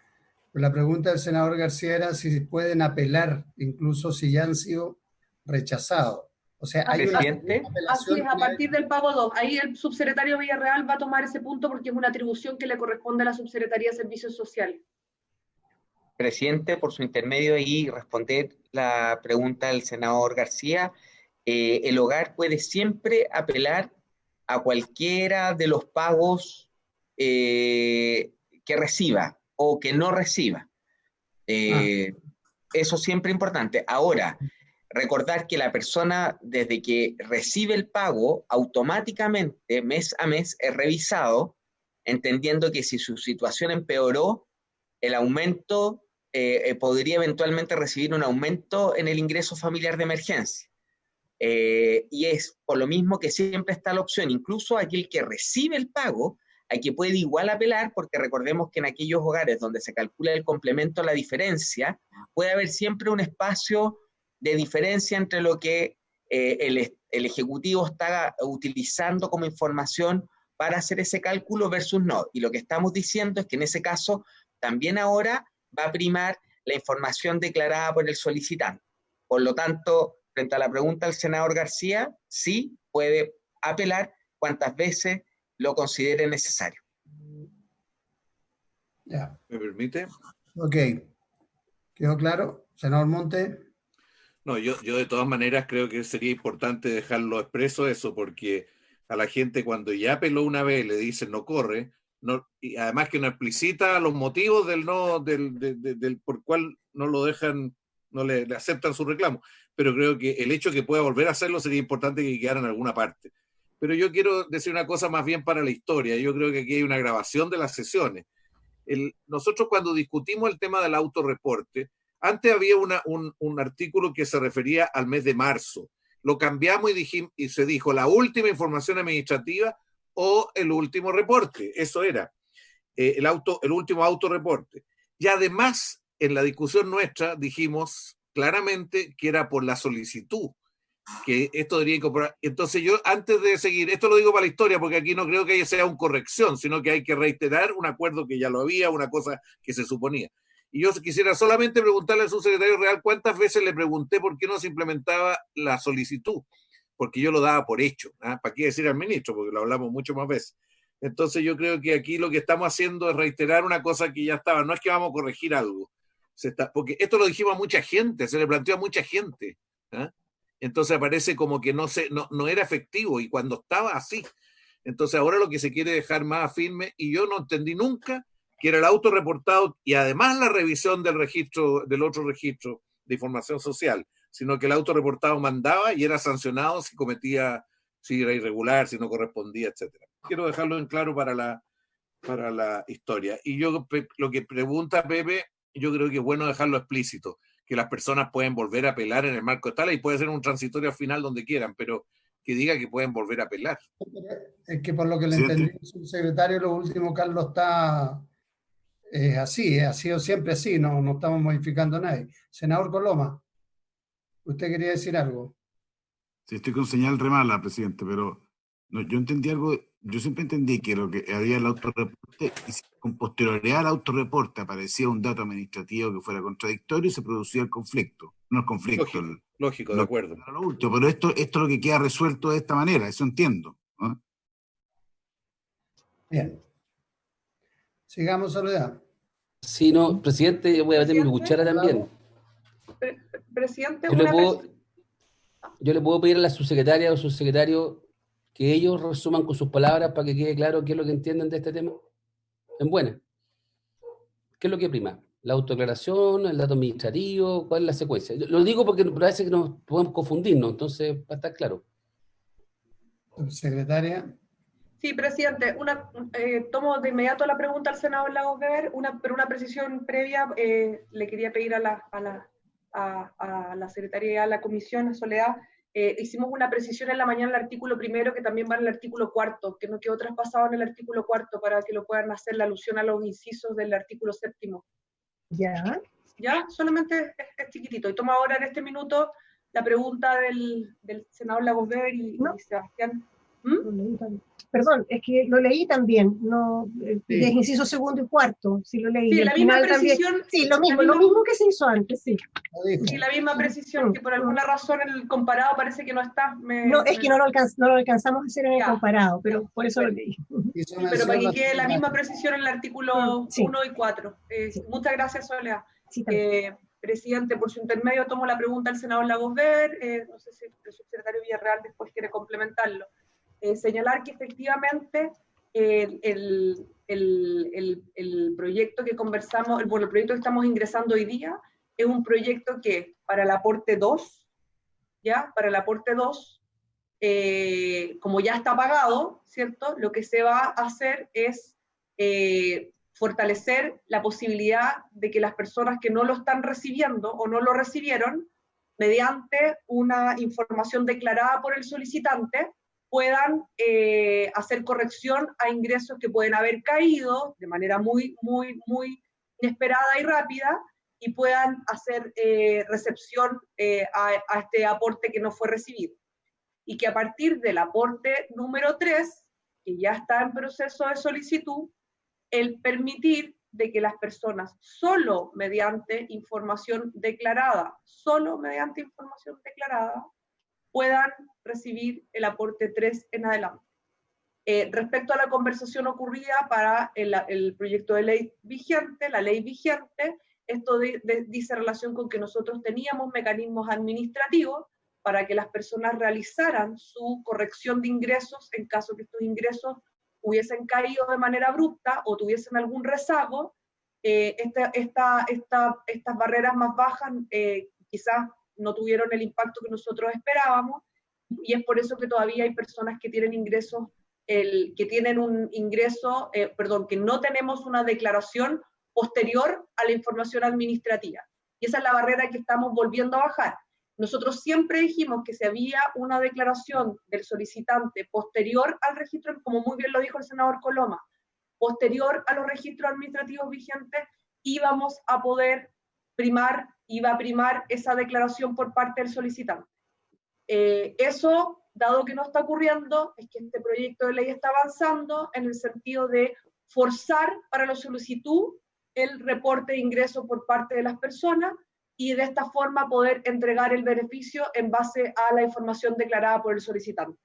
La pregunta del senador García era si pueden apelar, incluso si ya han sido rechazados. O sea, hay una apelación. Así es, a partir del pago 2. Ahí el subsecretario Villarreal va a tomar ese punto porque es una atribución que le corresponde a la Subsecretaría de Servicios Sociales. Presidente, por su intermedio y responder la pregunta del senador García, el hogar puede siempre apelar a cualquiera de los pagos que reciba o que no reciba. Eso siempre es importante. Ahora, recordar que la persona, desde que recibe el pago, automáticamente, mes a mes, es revisado, entendiendo que si su situación empeoró, el aumento podría eventualmente recibir un aumento en el ingreso familiar de emergencia. Y es por lo mismo que siempre está la opción, incluso aquel que recibe el pago, a que puede igual apelar, porque recordemos que en aquellos hogares donde se calcula el complemento a la diferencia, puede haber siempre un espacio de diferencia entre lo que el Ejecutivo está utilizando como información para hacer ese cálculo versus no. Y lo que estamos diciendo es que en ese caso también ahora va a primar la información declarada por el solicitante. Por lo tanto, frente a la pregunta del senador García, sí puede apelar cuantas veces lo considere necesario. Ya. ¿Me permite? Ok. ¿Quedó claro? Senador Monte. No, yo de todas maneras creo que sería importante dejarlo expreso eso, porque a la gente cuando ya apeló una vez le dicen no corre, no, y además que no explicita los motivos del por cual no lo dejan, no le aceptan su reclamo, pero creo que el hecho que pueda volver a hacerlo sería importante que quedara en alguna parte. Pero yo quiero decir una cosa más bien para la historia. Yo creo que aquí hay una grabación de las sesiones. Nosotros cuando discutimos el tema del autorreporte, antes había un artículo que se refería al mes de marzo. Lo cambiamos y se dijo la última información administrativa o el último reporte. Eso era el último autorreporte. Y además, en la discusión nuestra, dijimos claramente que era por la solicitud, que esto debería incorporar. Entonces yo, antes de seguir, esto lo digo para la historia, porque aquí no creo que sea una corrección, sino que hay que reiterar un acuerdo que ya lo había, una cosa que se suponía. Y yo quisiera solamente preguntarle al subsecretario Real cuántas veces le pregunté por qué no se implementaba la solicitud, porque yo lo daba por hecho. ¿Para qué decir al ministro? Porque lo hablamos mucho más veces. Entonces yo creo que aquí lo que estamos haciendo es reiterar una cosa que ya estaba. No es que vamos a corregir algo. Porque esto lo dijimos a mucha gente, se le planteó a mucha gente. Entonces aparece como que no era efectivo y cuando estaba así. Entonces ahora lo que se quiere dejar más firme, y yo no entendí nunca que era el autorreportado y además la revisión del otro registro de información social, sino que el autorreportado mandaba y era sancionado si era irregular, si no correspondía, etc. Quiero dejarlo en claro para la historia. Y yo, lo que pregunta Pepe, yo creo que es bueno dejarlo explícito, que las personas pueden volver a apelar en el marco de tal y puede ser un transitorio final donde quieran, pero que diga que pueden volver a apelar. Es que por lo que le Presidente. entendí, el subsecretario, lo último, Carlos, está así, ha sido siempre así, no estamos modificando a nadie. Senador Coloma, ¿usted quería decir algo? Sí, estoy con señal re mala, presidente, pero no, yo entendí algo, yo siempre entendí que lo que había el autorreporte, y si con posterioridad al autorreporte aparecía un dato administrativo que fuera contradictorio y se producía el conflicto. No el conflicto, Lógico, de acuerdo. lo último, pero esto es lo que queda resuelto de esta manera, eso entiendo, ¿no? Bien. Sigamos, Soledad. Sí, no, presidente, yo voy a meter mi cuchara también. Presidente, Yo le puedo pedir a la subsecretaria o subsecretario que ellos resuman con sus palabras para que quede claro qué es lo que entienden de este tema. En buena. ¿Qué es lo que prima? ¿La autodeclaración, el dato administrativo? ¿Cuál es la secuencia? Yo lo digo porque parece que nos podemos confundirnos, entonces va a estar claro. Subsecretaria. Sí, presidente, tomo de inmediato la pregunta al senador Lagos Weber, pero una precisión previa le quería pedir a la secretaria y a la comisión, a Soledad. Hicimos una precisión en la mañana en el artículo primero, que también va en el artículo cuarto, que no quedó traspasado en el artículo cuarto, para que lo puedan hacer la alusión a los incisos del artículo séptimo. Ya. Ya, solamente es chiquitito. Y tomo ahora en este minuto la pregunta del senador Lagos Weber y Sebastián. Perdón, es que lo leí también, no, Sí. es inciso segundo y cuarto, sí lo leí. Sí, y la al misma final también, precisión. sí, lo mismo que se hizo antes, sí. Lo dijo. Sí, la misma precisión, que por alguna razón el comparado parece que no está. No, es que no lo alcanzamos a hacer en el Ya, comparado, pero por eso lo leí. Hizo Pero mención para que a quede la Soledad. misma precisión en el artículo Sí. 1 y 4. Muchas gracias, Soledad. Sí, también. Presidente, por su intermedio tomo la pregunta al senador Lagos Weber, no sé si el subsecretario Villarreal después quiere complementarlo. Señalar que efectivamente el proyecto que conversamos, el proyecto que estamos ingresando hoy día es un proyecto que para el aporte 2, ¿ya? Para el aporte 2, como ya está pagado, ¿cierto? Lo que se va a hacer es fortalecer la posibilidad de que las personas que no lo están recibiendo o no lo recibieron, mediante una información declarada por el solicitante, puedan hacer corrección a ingresos que pueden haber caído de manera muy inesperada y rápida, y puedan hacer recepción a este aporte que no fue recibido. Y que a partir del aporte número 3, que ya está en proceso de solicitud, el permitir de que las personas solo mediante información declarada, puedan recibir el aporte 3 en adelante. Respecto a la conversación ocurrida para el proyecto de ley vigente, la ley vigente, esto dice relación con que nosotros teníamos mecanismos administrativos para que las personas realizaran su corrección de ingresos en caso que estos ingresos hubiesen caído de manera abrupta o tuviesen algún rezago. Estas barreras más bajas quizás no tuvieron el impacto que nosotros esperábamos, y es por eso que todavía hay personas que tienen ingresos, que no tenemos una declaración posterior a la información administrativa. Y esa es la barrera que estamos volviendo a bajar. Nosotros siempre dijimos que si había una declaración del solicitante posterior al registro, como muy bien lo dijo el senador Coloma, posterior a los registros administrativos vigentes, íbamos a poder iba a primar esa declaración por parte del solicitante. Eso, dado que no está ocurriendo, es que este proyecto de ley está avanzando en el sentido de forzar para la solicitud el reporte de ingresos por parte de las personas, y de esta forma poder entregar el beneficio en base a la información declarada por el solicitante.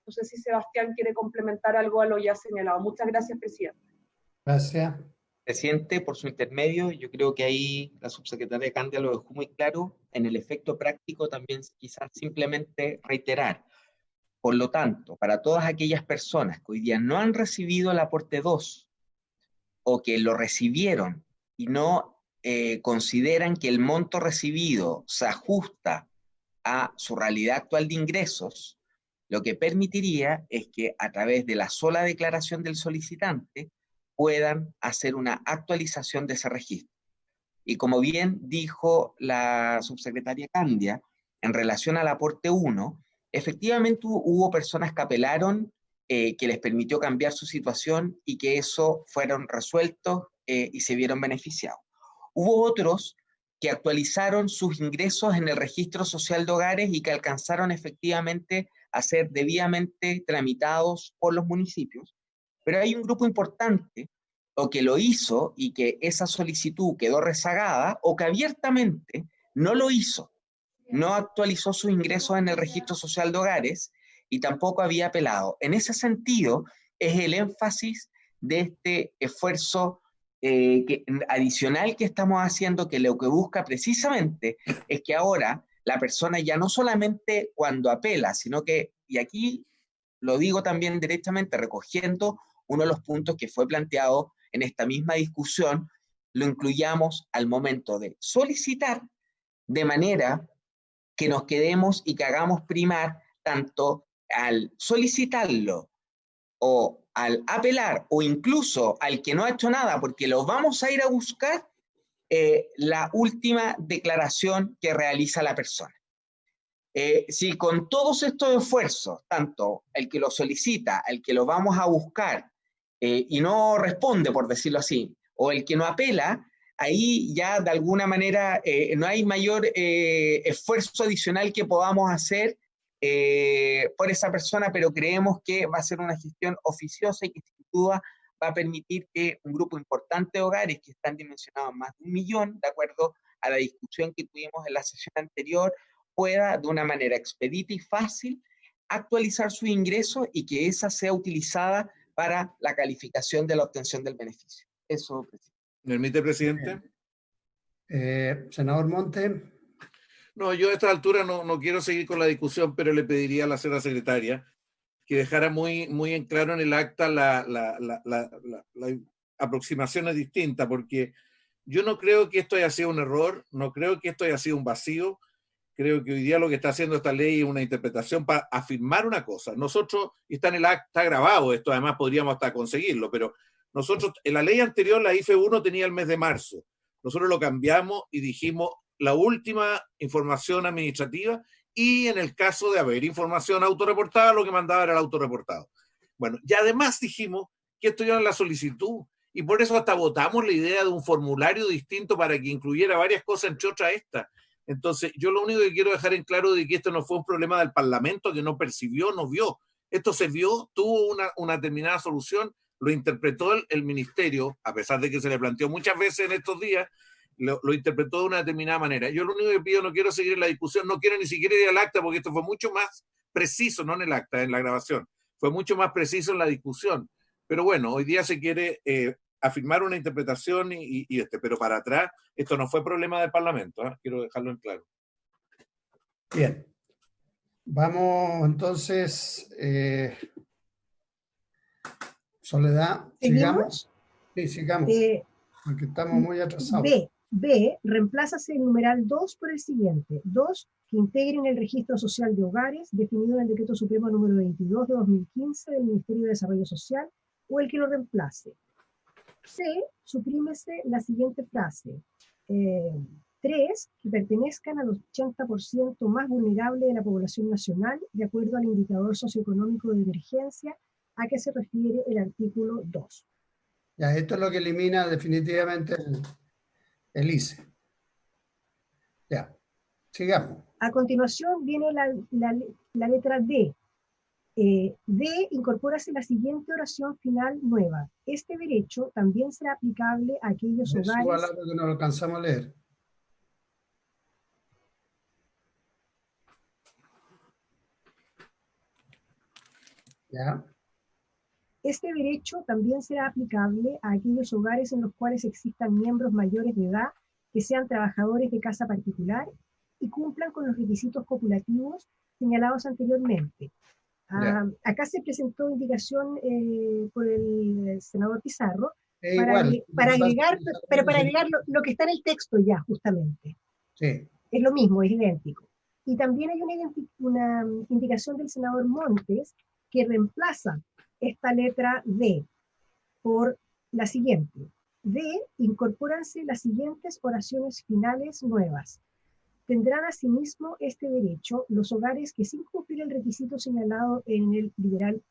No sé si Sebastián quiere complementar algo a lo ya señalado. Muchas gracias, presidente. Gracias. Presidente, por su intermedio, yo creo que ahí la subsecretaria Candia lo dejó muy claro. En el efecto práctico también quizás simplemente reiterar. Por lo tanto, para todas aquellas personas que hoy día no han recibido el aporte 2 o que lo recibieron y no consideran que el monto recibido se ajusta a su realidad actual de ingresos, lo que permitiría es que a través de la sola declaración del solicitante puedan hacer una actualización de ese registro. Y como bien dijo la subsecretaria Candia, en relación al aporte 1, efectivamente hubo personas que apelaron, que les permitió cambiar su situación y que eso fueron resueltos y se vieron beneficiados. Hubo otros que actualizaron sus ingresos en el registro social de hogares y que alcanzaron efectivamente a ser debidamente tramitados por los municipios, pero hay un grupo importante o que lo hizo y que esa solicitud quedó rezagada, o que abiertamente no lo hizo, no actualizó sus ingresos en el registro social de hogares y tampoco había apelado. En ese sentido, es el énfasis de este esfuerzo adicional que estamos haciendo, que lo que busca precisamente es que ahora la persona ya no solamente cuando apela, sino que, y aquí lo digo también directamente, recogiendo uno de los puntos que fue planteado en esta misma discusión, lo incluyamos al momento de solicitar, de manera que nos quedemos y que hagamos primar tanto al solicitarlo o al apelar o incluso al que no ha hecho nada, porque lo vamos a ir a buscar, la última declaración que realiza la persona. Si con todos estos esfuerzos, tanto el que lo solicita, el que lo vamos a buscar y no responde, por decirlo así, o el que no apela, ahí ya de alguna manera no hay mayor esfuerzo adicional que podamos hacer por esa persona, pero creemos que va a ser una gestión oficiosa y que sin duda va a permitir que un grupo importante de hogares que están dimensionados más de 1 millón, de acuerdo a la discusión que tuvimos en la sesión anterior, pueda de una manera expedita y fácil actualizar su ingreso y que esa sea utilizada para la calificación de la obtención del beneficio. Eso, presidente. ¿Me permite, presidente? Senador Monte. No, yo a esta altura no quiero seguir con la discusión, pero le pediría a la señora secretaria que dejara muy, muy en claro en el acta la aproximación es distinta, porque yo no creo que esto haya sido un error, no creo que esto haya sido un vacío. Creo que hoy día lo que está haciendo esta ley es una interpretación para afirmar una cosa. Nosotros, y está en el acta, está grabado esto, además podríamos hasta conseguirlo, pero nosotros, en la ley anterior, la IFE 1 tenía el mes de marzo. Nosotros lo cambiamos y dijimos la última información administrativa, y en el caso de haber información autorreportada, lo que mandaba era el autorreportado. Bueno, y además dijimos que esto ya era la solicitud, y por eso hasta votamos la idea de un formulario distinto para que incluyera varias cosas, entre otras esta. Entonces, yo lo único que quiero dejar en claro de que esto no fue un problema del Parlamento que no percibió, no vio. Esto se vio, tuvo una determinada solución, lo interpretó el Ministerio, a pesar de que se le planteó muchas veces en estos días, lo interpretó de una determinada manera. Yo lo único que pido, no quiero seguir en la discusión, no quiero ni siquiera ir al acta, porque esto fue mucho más preciso, no en el acta, en la grabación, fue mucho más preciso en la discusión. Pero bueno, hoy día se quiere afirmar una interpretación pero para atrás, esto no fue problema del Parlamento, quiero dejarlo en claro. Bien. Vamos entonces, Soledad, ¿sigamos? Sí, sigamos, porque estamos muy atrasados. B. Reemplázase el numeral 2 por el siguiente. 2. Que integren el registro social de hogares definido en el Decreto Supremo número 22 de 2015 del Ministerio de Desarrollo Social, o el que lo reemplace. C. Suprímese la siguiente frase. 3. Que pertenezcan al 80% más vulnerable de la población nacional, de acuerdo al indicador socioeconómico de emergencia a que se refiere el artículo 2. Ya, esto es lo que elimina definitivamente el ICE. Ya, sigamos. A continuación viene la letra D. D, incorpórase la siguiente oración final nueva. Este derecho también será aplicable a aquellos hogares... que no lo alcanzamos a leer. ¿Ya? Este derecho también será aplicable a aquellos hogares en los cuales existan miembros mayores de edad que sean trabajadores de casa particular y cumplan con los requisitos copulativos señalados anteriormente. Acá se presentó indicación por el senador Pizarro para agregar lo que está en el texto ya, justamente. Sí. Es lo mismo, es idéntico. Y también hay una indicación del senador Montes que reemplaza esta letra D por la siguiente. D, incorpóranse las siguientes oraciones finales nuevas. Tendrán asimismo este derecho los hogares que, sin cumplir el requisito señalado en el liberal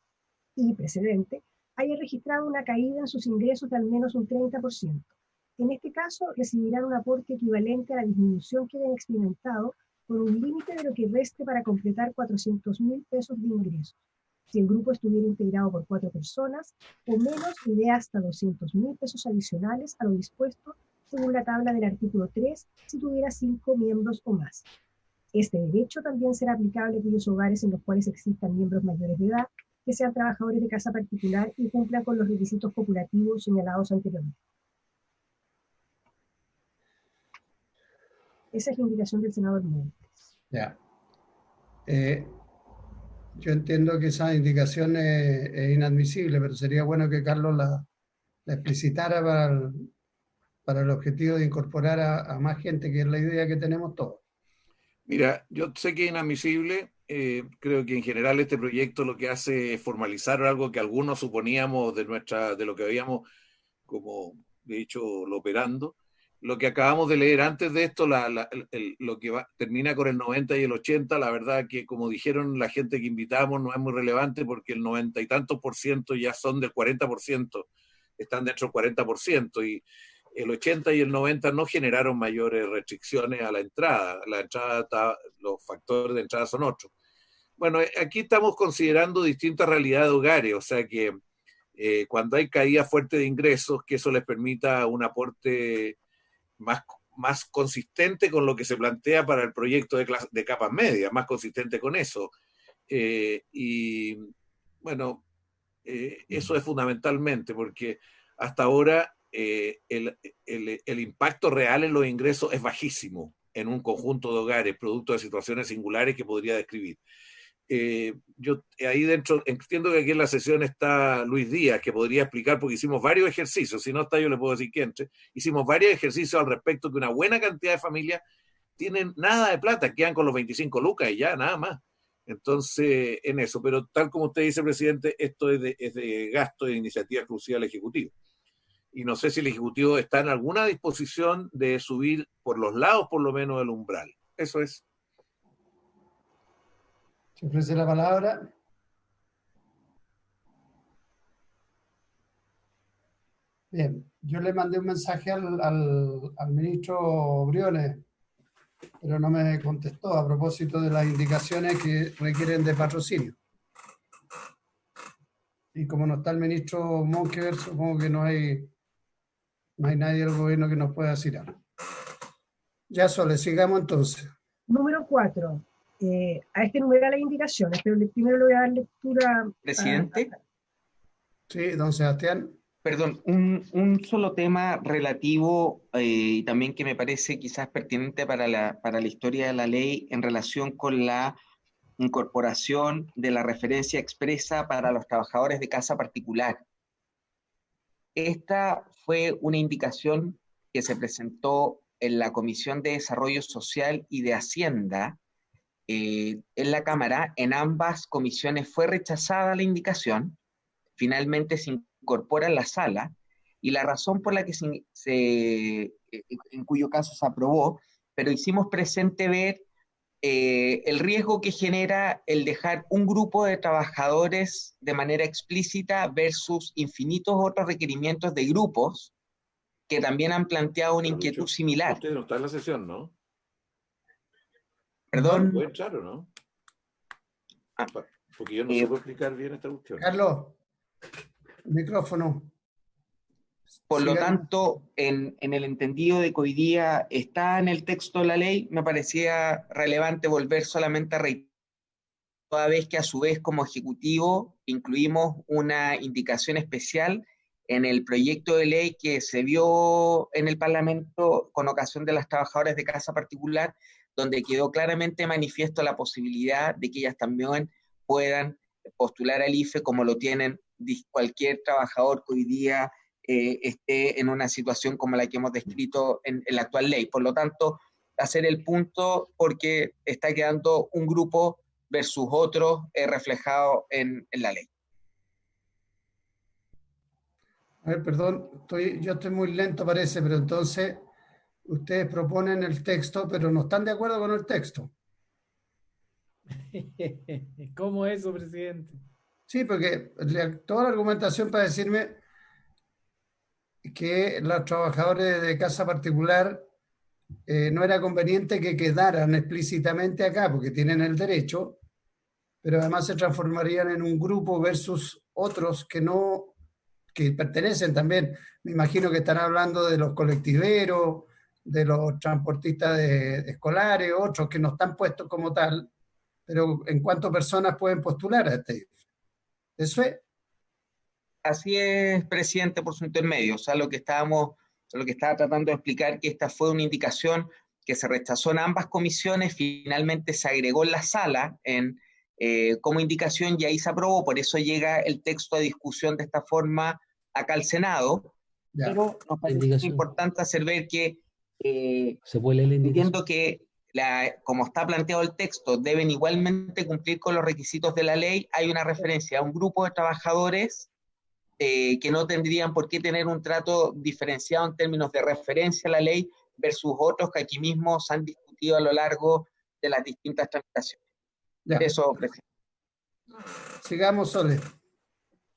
y precedente, hayan registrado una caída en sus ingresos de al menos un 30%. En este caso, recibirán un aporte equivalente a la disminución que hayan experimentado, con un límite de lo que reste para completar 400.000 pesos de ingresos. Si el grupo estuviera integrado por 4 personas o menos, y de hasta 200.000 pesos adicionales a lo dispuesto según la tabla del artículo 3, si tuviera 5 miembros o más. Este derecho también será aplicable a aquellos hogares en los cuales existan miembros mayores de edad, que sean trabajadores de casa particular y cumplan con los requisitos copulativos señalados anteriormente. Esa es la indicación del senador Montes. Ya. Yo entiendo que esa indicación es inadmisible, pero sería bueno que Carlos la explicitara para el objetivo de incorporar a más gente, que es la idea que tenemos todos. Mira, yo sé que es inadmisible. Creo que en general este proyecto lo que hace es formalizar algo que algunos suponíamos de lo que habíamos, como de hecho, lo operando. Lo que acabamos de leer antes de esto, lo que termina con el 90 y el 80, la verdad que, como dijeron la gente que invitamos, no es muy relevante, porque el 90 y tantos por ciento ya son del 40%, están dentro del 40%, y el 80 y el 90 no generaron mayores restricciones a la entrada. Los factores de entrada son otros. Bueno, aquí estamos considerando distintas realidades de hogares, o sea que cuando hay caída fuerte de ingresos, que eso les permita un aporte más consistente con lo que se plantea para el proyecto de capas medias, más consistente con eso. Y bueno, eso es fundamentalmente, porque hasta ahora el impacto real en los ingresos es bajísimo en un conjunto de hogares, producto de situaciones singulares que podría describir. Yo ahí dentro entiendo que aquí en la sesión está Luis Díaz, que podría explicar, porque hicimos varios ejercicios. Si no está, yo le puedo decir que entre. Hicimos varios ejercicios al respecto, que una buena cantidad de familias tienen nada de plata, quedan con los 25 lucas y ya, nada más. Entonces, en eso, pero tal como usted dice, presidente, esto es de gasto de iniciativa exclusiva del Ejecutivo. Y no sé si el Ejecutivo está en alguna disposición de subir por los lados, por lo menos, el umbral. Eso es. ¿Se ofrece la palabra? Bien, yo le mandé un mensaje al ministro Briones, pero no me contestó a propósito de las indicaciones que requieren de patrocinio. Y como no está el ministro Monkever, supongo que no hay nadie del gobierno que nos pueda decir algo. Ya, Sole, sigamos entonces. Número 4. A este numeral hay indicaciones, pero primero le voy a dar lectura. Presidente. Sí, don Sebastián. Perdón, un solo tema relativo y también que me parece quizás pertinente para la historia de la ley en relación con la incorporación de la referencia expresa para los trabajadores de casa particular. Esta fue una indicación que se presentó en la Comisión de Desarrollo Social y de Hacienda en la Cámara. En ambas comisiones fue rechazada la indicación, finalmente se incorpora en la sala, y la razón por la que en cuyo caso se aprobó, pero hicimos presente ver el riesgo que genera el dejar un grupo de trabajadores de manera explícita versus infinitos otros requerimientos de grupos que también han planteado una inquietud similar. Usted no está en la sesión, ¿no? ¿Perdón? ¿Puede entrar o no? Porque yo no supe explicar bien esta cuestión. Carlos, micrófono. Por lo tanto, en el entendido de que hoy día está en el texto de la ley, me parecía relevante volver solamente a reiterar, toda vez que a su vez como Ejecutivo incluimos una indicación especial en el proyecto de ley que se vio en el Parlamento con ocasión de las trabajadoras de casa particular, donde quedó claramente manifiesto la posibilidad de que ellas también puedan postular al IFE como lo tienen cualquier trabajador que hoy día esté en una situación como la que hemos descrito en la actual ley. Por lo tanto, hacer el punto porque está quedando un grupo versus otro reflejado en la ley. A ver, perdón, yo estoy muy lento parece, pero entonces ustedes proponen el texto, pero no están de acuerdo con el texto. ¿Cómo eso, presidente? Sí, porque toda la argumentación para decirme que los trabajadores de casa particular no era conveniente que quedaran explícitamente acá, porque tienen el derecho, pero además se transformarían en un grupo versus otros que no, que pertenecen también. Me imagino que están hablando de los colectiveros, de los transportistas escolares, otros que no están puestos como tal, pero en cuántas personas pueden postular a este. Eso es. Así es, presidente, por su intermedio. O sea, lo que estaba tratando de explicar, que esta fue una indicación que se rechazó en ambas comisiones, finalmente se agregó en la sala como indicación y ahí se aprobó, por eso llega el texto a discusión de esta forma acá al Senado. Ya. Pero nos parece importante hacer ver que ¿se puede leer la indicación? entiendo que como está planteado el texto, deben igualmente cumplir con los requisitos de la ley. Hay una referencia a un grupo de trabajadores que no tendrían por qué tener un trato diferenciado en términos de referencia a la ley versus otros que aquí mismo se han discutido a lo largo de las distintas tramitaciones. Ya. Eso, presidente. Sigamos, Sole.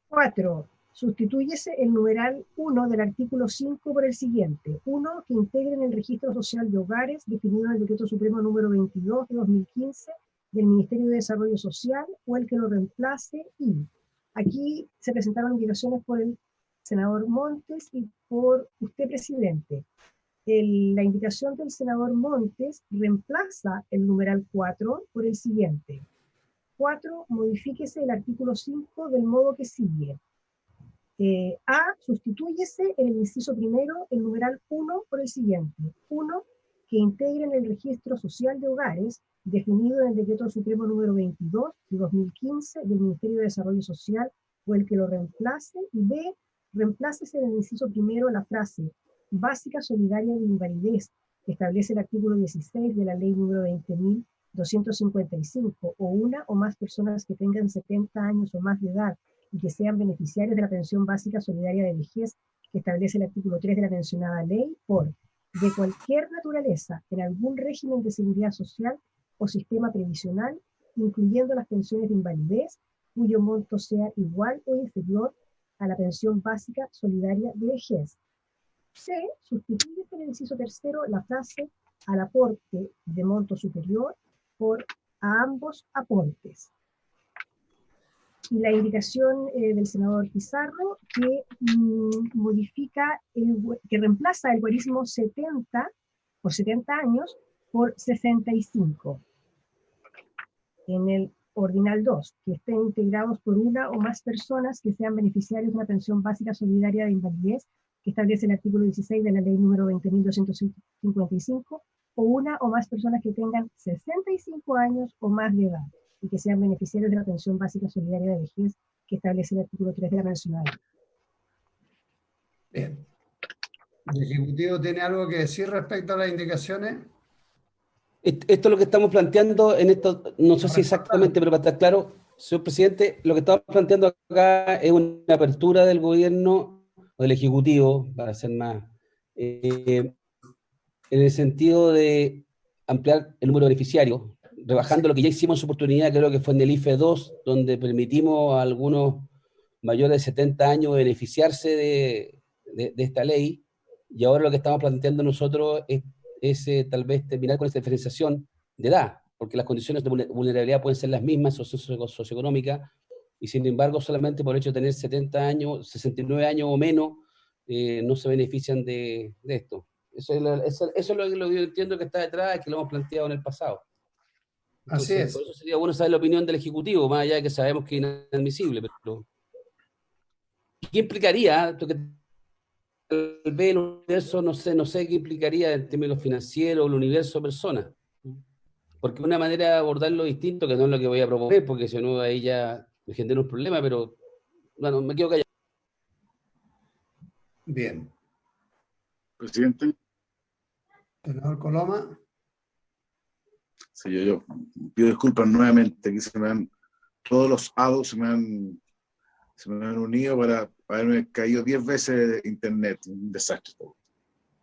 4. Sustitúyese el numeral 1 del artículo 5 por el siguiente. 1. Que integren el registro social de hogares definido en el Decreto Supremo número 22 de 2015 del Ministerio de Desarrollo Social o el que lo reemplace y... Aquí se presentaron indicaciones por el senador Montes y por usted, presidente. La indicación del senador Montes reemplaza el numeral 4 por el siguiente. 4. Modifíquese el artículo 5 del modo que sigue. A. Sustitúyese en el inciso primero el numeral 1 por el siguiente. 1. Que integren el registro social de hogares definido en el Decreto Supremo número 22 de 2015 del Ministerio de Desarrollo Social o el que lo reemplace. Y B. Reemplácese en el inciso primero la frase básica solidaria de invalidez que establece el artículo 16 de la ley número 20.255 o una o más personas que tengan 70 años o más de edad y que sean beneficiarios de la pensión básica solidaria de vejez que establece el artículo 3 de la mencionada ley por de cualquier naturaleza en algún régimen de seguridad social o sistema previsional, incluyendo las pensiones de invalidez, cuyo monto sea igual o inferior a la pensión básica solidaria de vejez. C. Sustituye en el inciso tercero la frase al aporte de monto superior por a ambos aportes. Y la indicación del senador Pizarro que modifica, que reemplaza el guarismo 70 por 70 años por 65 en el ordinal 2, que estén integrados por una o más personas que sean beneficiarios de una pensión básica solidaria de invalidez que establece el artículo 16 de la ley número 20.255 o una o más personas que tengan 65 años o más de edad y que sean beneficiarios de la pensión básica solidaria de vejez que establece el artículo 3 de la mencionada ley. Bien. ¿El Ejecutivo tiene algo que decir respecto a las indicaciones? Esto es lo que estamos planteando en esto, no sé si exactamente, pero para estar claro, señor presidente, lo que estamos planteando acá es una apertura del gobierno o del Ejecutivo, para ser más, en el sentido de ampliar el número de beneficiarios, rebajando lo que ya hicimos en su oportunidad, creo que fue en el IFE 2, donde permitimos a algunos mayores de 70 años beneficiarse de esta ley, y ahora lo que estamos planteando nosotros es tal vez terminar con esta diferenciación de edad, porque las condiciones de vulnerabilidad pueden ser las mismas, socioeconómicas, y sin embargo solamente por el hecho de tener 70 años, 69 años o menos, no se benefician de esto. Eso es lo que yo entiendo que está detrás, que lo hemos planteado en el pasado. Entonces, así es. por eso sería bueno saber la opinión del Ejecutivo, más allá de que sabemos que es inadmisible, pero ¿qué implicaría? El B, el universo, no sé qué implicaría en términos financieros, el universo personas. Porque una manera de abordarlo distinto, que no es lo que voy a proponer, porque si no ahí ya me genera un problema, pero bueno, me quedo callado. Bien. Presidente. Senador Coloma. Sí, yo pido disculpas nuevamente, aquí todos los hados se me han unido para haberme caído 10 veces de internet, un desastre.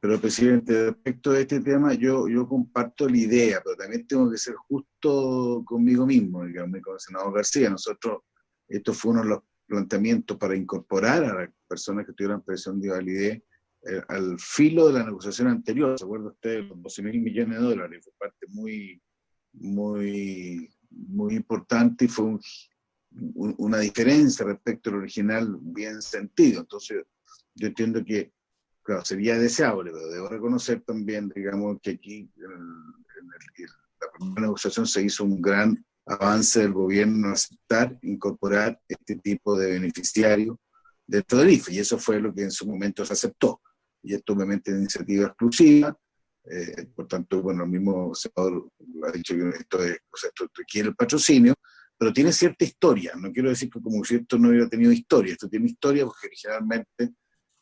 Pero, presidente, respecto a este tema, yo comparto la idea, pero también tengo que ser justo conmigo mismo, digamos, y con el senador García. Nosotros, esto fue uno de los planteamientos para incorporar a las personas que tuvieran presión de validez al filo de la negociación anterior. ¿Se acuerda usted? Los 12.000 millones de dólares. Fue parte muy importante y fue una diferencia respecto al original bien sentido. Entonces, yo entiendo que, claro, sería deseable, pero debo reconocer también, digamos, que aquí la primera negociación se hizo un gran avance del gobierno en aceptar, incorporar este tipo de beneficiario dentro del IFE, y eso fue lo que en su momento se aceptó. Y esto obviamente es iniciativa exclusiva, por tanto, bueno, el mismo senador ha dicho que esto requiere el patrocinio, pero tiene cierta historia. No quiero decir que como si esto no hubiera tenido historia, esto tiene historia porque originalmente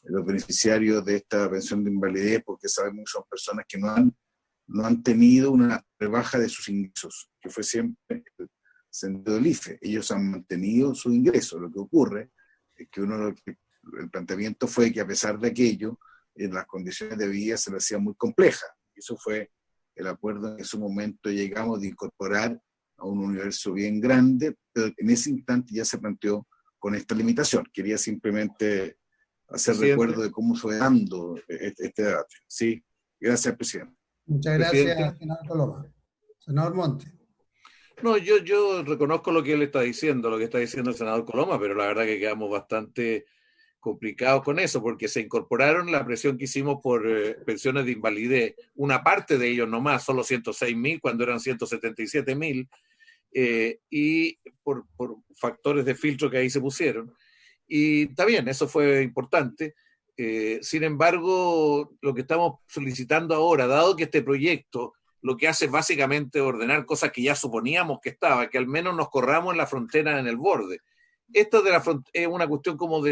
los beneficiarios de esta pensión de invalidez, porque sabemos que son personas que no han tenido una rebaja de sus ingresos, que fue siempre el sentido del IFE. Ellos han mantenido su ingreso. Lo que ocurre es que el planteamiento fue que a pesar de aquello, en las condiciones de vida se le hacía muy compleja. Y eso fue el acuerdo en ese momento llegamos de incorporar a un universo bien grande, pero en ese instante ya se planteó con esta limitación. Quería simplemente hacer recuerdo de cómo fue dando este debate. Sí, gracias, presidente. Muchas gracias, senador Coloma. Senador Monte. No, yo reconozco lo que él está diciendo, lo que está diciendo el senador Coloma, pero la verdad que quedamos bastante complicados con eso, porque se incorporaron la presión que hicimos por pensiones de invalidez, una parte de ellos nomás, solo 106.000 cuando eran 177.000, y por factores de filtro que ahí se pusieron. Y está bien, eso fue importante. Sin embargo, lo que estamos solicitando ahora, dado que este proyecto lo que hace es básicamente ordenar cosas que ya suponíamos que estaba, que al menos nos corramos en la frontera, en el borde. Esto de es una cuestión como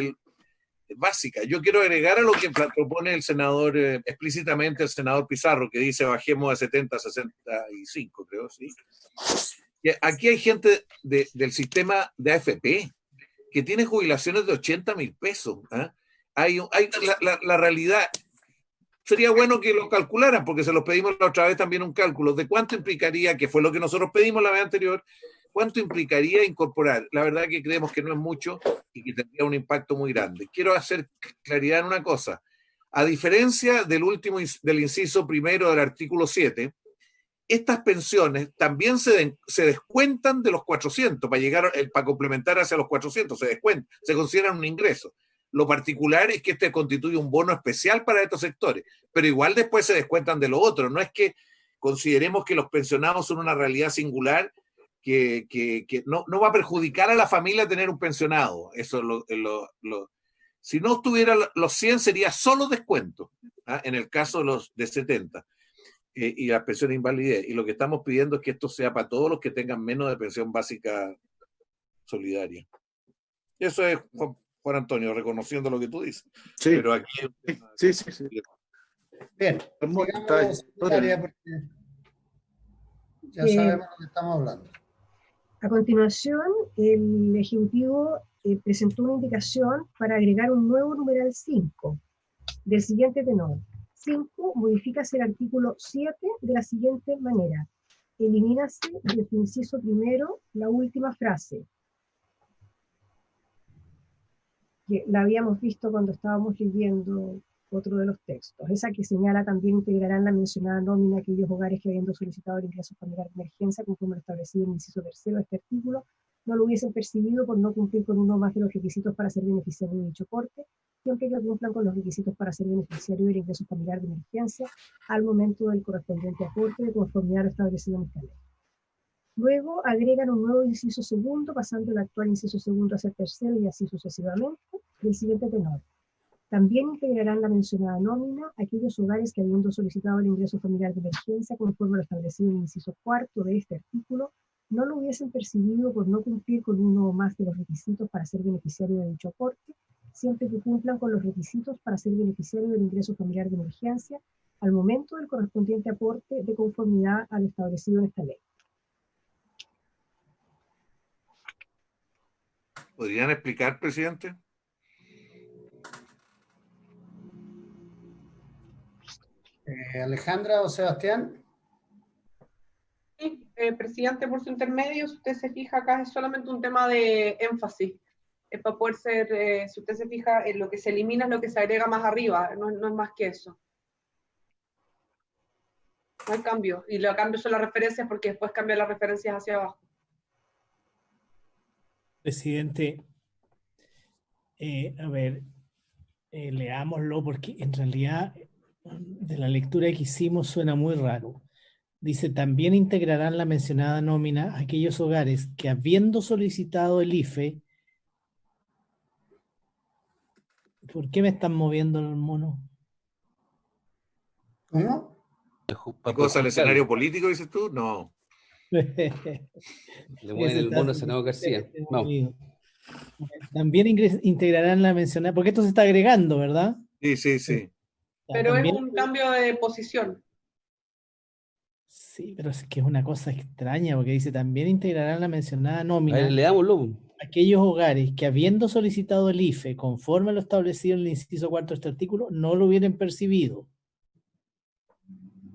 básica. Yo quiero agregar a lo que propone el senador, explícitamente el senador Pizarro, que dice bajemos de 70 a 65, creo, ¿sí? Que aquí hay gente del sistema de AFP que tiene jubilaciones de 80.000 pesos. Hay la realidad. Sería bueno que lo calcularan, porque se los pedimos la otra vez también un cálculo de cuánto implicaría, que fue lo que nosotros pedimos la vez anterior, cuánto implicaría incorporar. La verdad que creemos que no es mucho y que tendría un impacto muy grande. Quiero hacer claridad en una cosa. A diferencia del inciso primero del artículo 7, estas pensiones también se descuentan de los 400 para complementar hacia los 400, se consideran un ingreso. Lo particular es que este constituye un bono especial para estos sectores, pero igual después se descuentan de lo otro. No es que consideremos que los pensionados son una realidad singular que no va a perjudicar a la familia tener un pensionado. Eso si no estuviera los 100 sería solo descuento, en el caso de los de 70. Y las pensiones de invalidez. Y lo que estamos pidiendo es que esto sea para todos los que tengan menos de pensión básica solidaria. Y eso es, Juan Antonio, reconociendo lo que tú dices. Sí. Pero aquí... Sí. Bien, sigamos, secretaria, porque ya sabemos lo que estamos hablando. A continuación, el Ejecutivo presentó una indicación para agregar un nuevo numeral 5 del siguiente tenor. 5. Modifícase el artículo 7 de la siguiente manera. Elimínase de su inciso primero la última frase, que la habíamos visto cuando estábamos leyendo otro de los textos. Esa que señala también integrarán la mencionada nómina aquellos hogares que habiendo solicitado el ingreso familiar de emergencia conforme lo establecido en el inciso tercero de este artículo, no lo hubiesen percibido por no cumplir con uno más de los requisitos para ser beneficiario de dicho corte, siempre que cumplan con los requisitos para ser beneficiario del ingreso familiar de emergencia al momento del correspondiente aporte de conformidad a lo establecido en esta ley. Luego agregan un nuevo inciso segundo, pasando el actual inciso segundo a ser tercero y así sucesivamente, del siguiente tenor. También integrarán la mencionada nómina aquellos hogares que habiendo solicitado el ingreso familiar de emergencia conforme a lo establecido en el inciso cuarto de este artículo, no lo hubiesen percibido por no cumplir con uno o más de los requisitos para ser beneficiario de dicho aporte, siempre que cumplan con los requisitos para ser beneficiario del ingreso familiar de emergencia al momento del correspondiente aporte de conformidad a lo establecido en esta ley. ¿Podrían explicar, presidente? Alejandra o Sebastián. Sí, presidente, por su intermedio, si usted se fija acá es solamente un tema de énfasis. Es para poder ser, si usted se fija, lo que se elimina es lo que se agrega más arriba, no es más que eso. No hay cambio, y los cambios son las referencias porque después cambian las referencias hacia abajo. Presidente, a ver, leámoslo porque en realidad de la lectura que hicimos suena muy raro. Dice, también integrarán la mencionada nómina aquellos hogares que habiendo solicitado el IFE. ¿Por qué me están moviendo el mono? ¿Cómo? ¿Qué cosa, el escenario político, dices tú? No. Le mueven el mono a Senado García. Vamos. También integrarán la mencionada, porque esto se está agregando, ¿verdad? Sí. Pero también, es un cambio de posición. Sí, pero es que es una cosa extraña, porque dice, también integrarán la mencionada nómina. A ver, leámoslo. Aquellos hogares que habiendo solicitado el IFE conforme a lo establecido en el inciso 4 de este artículo, no lo hubieran percibido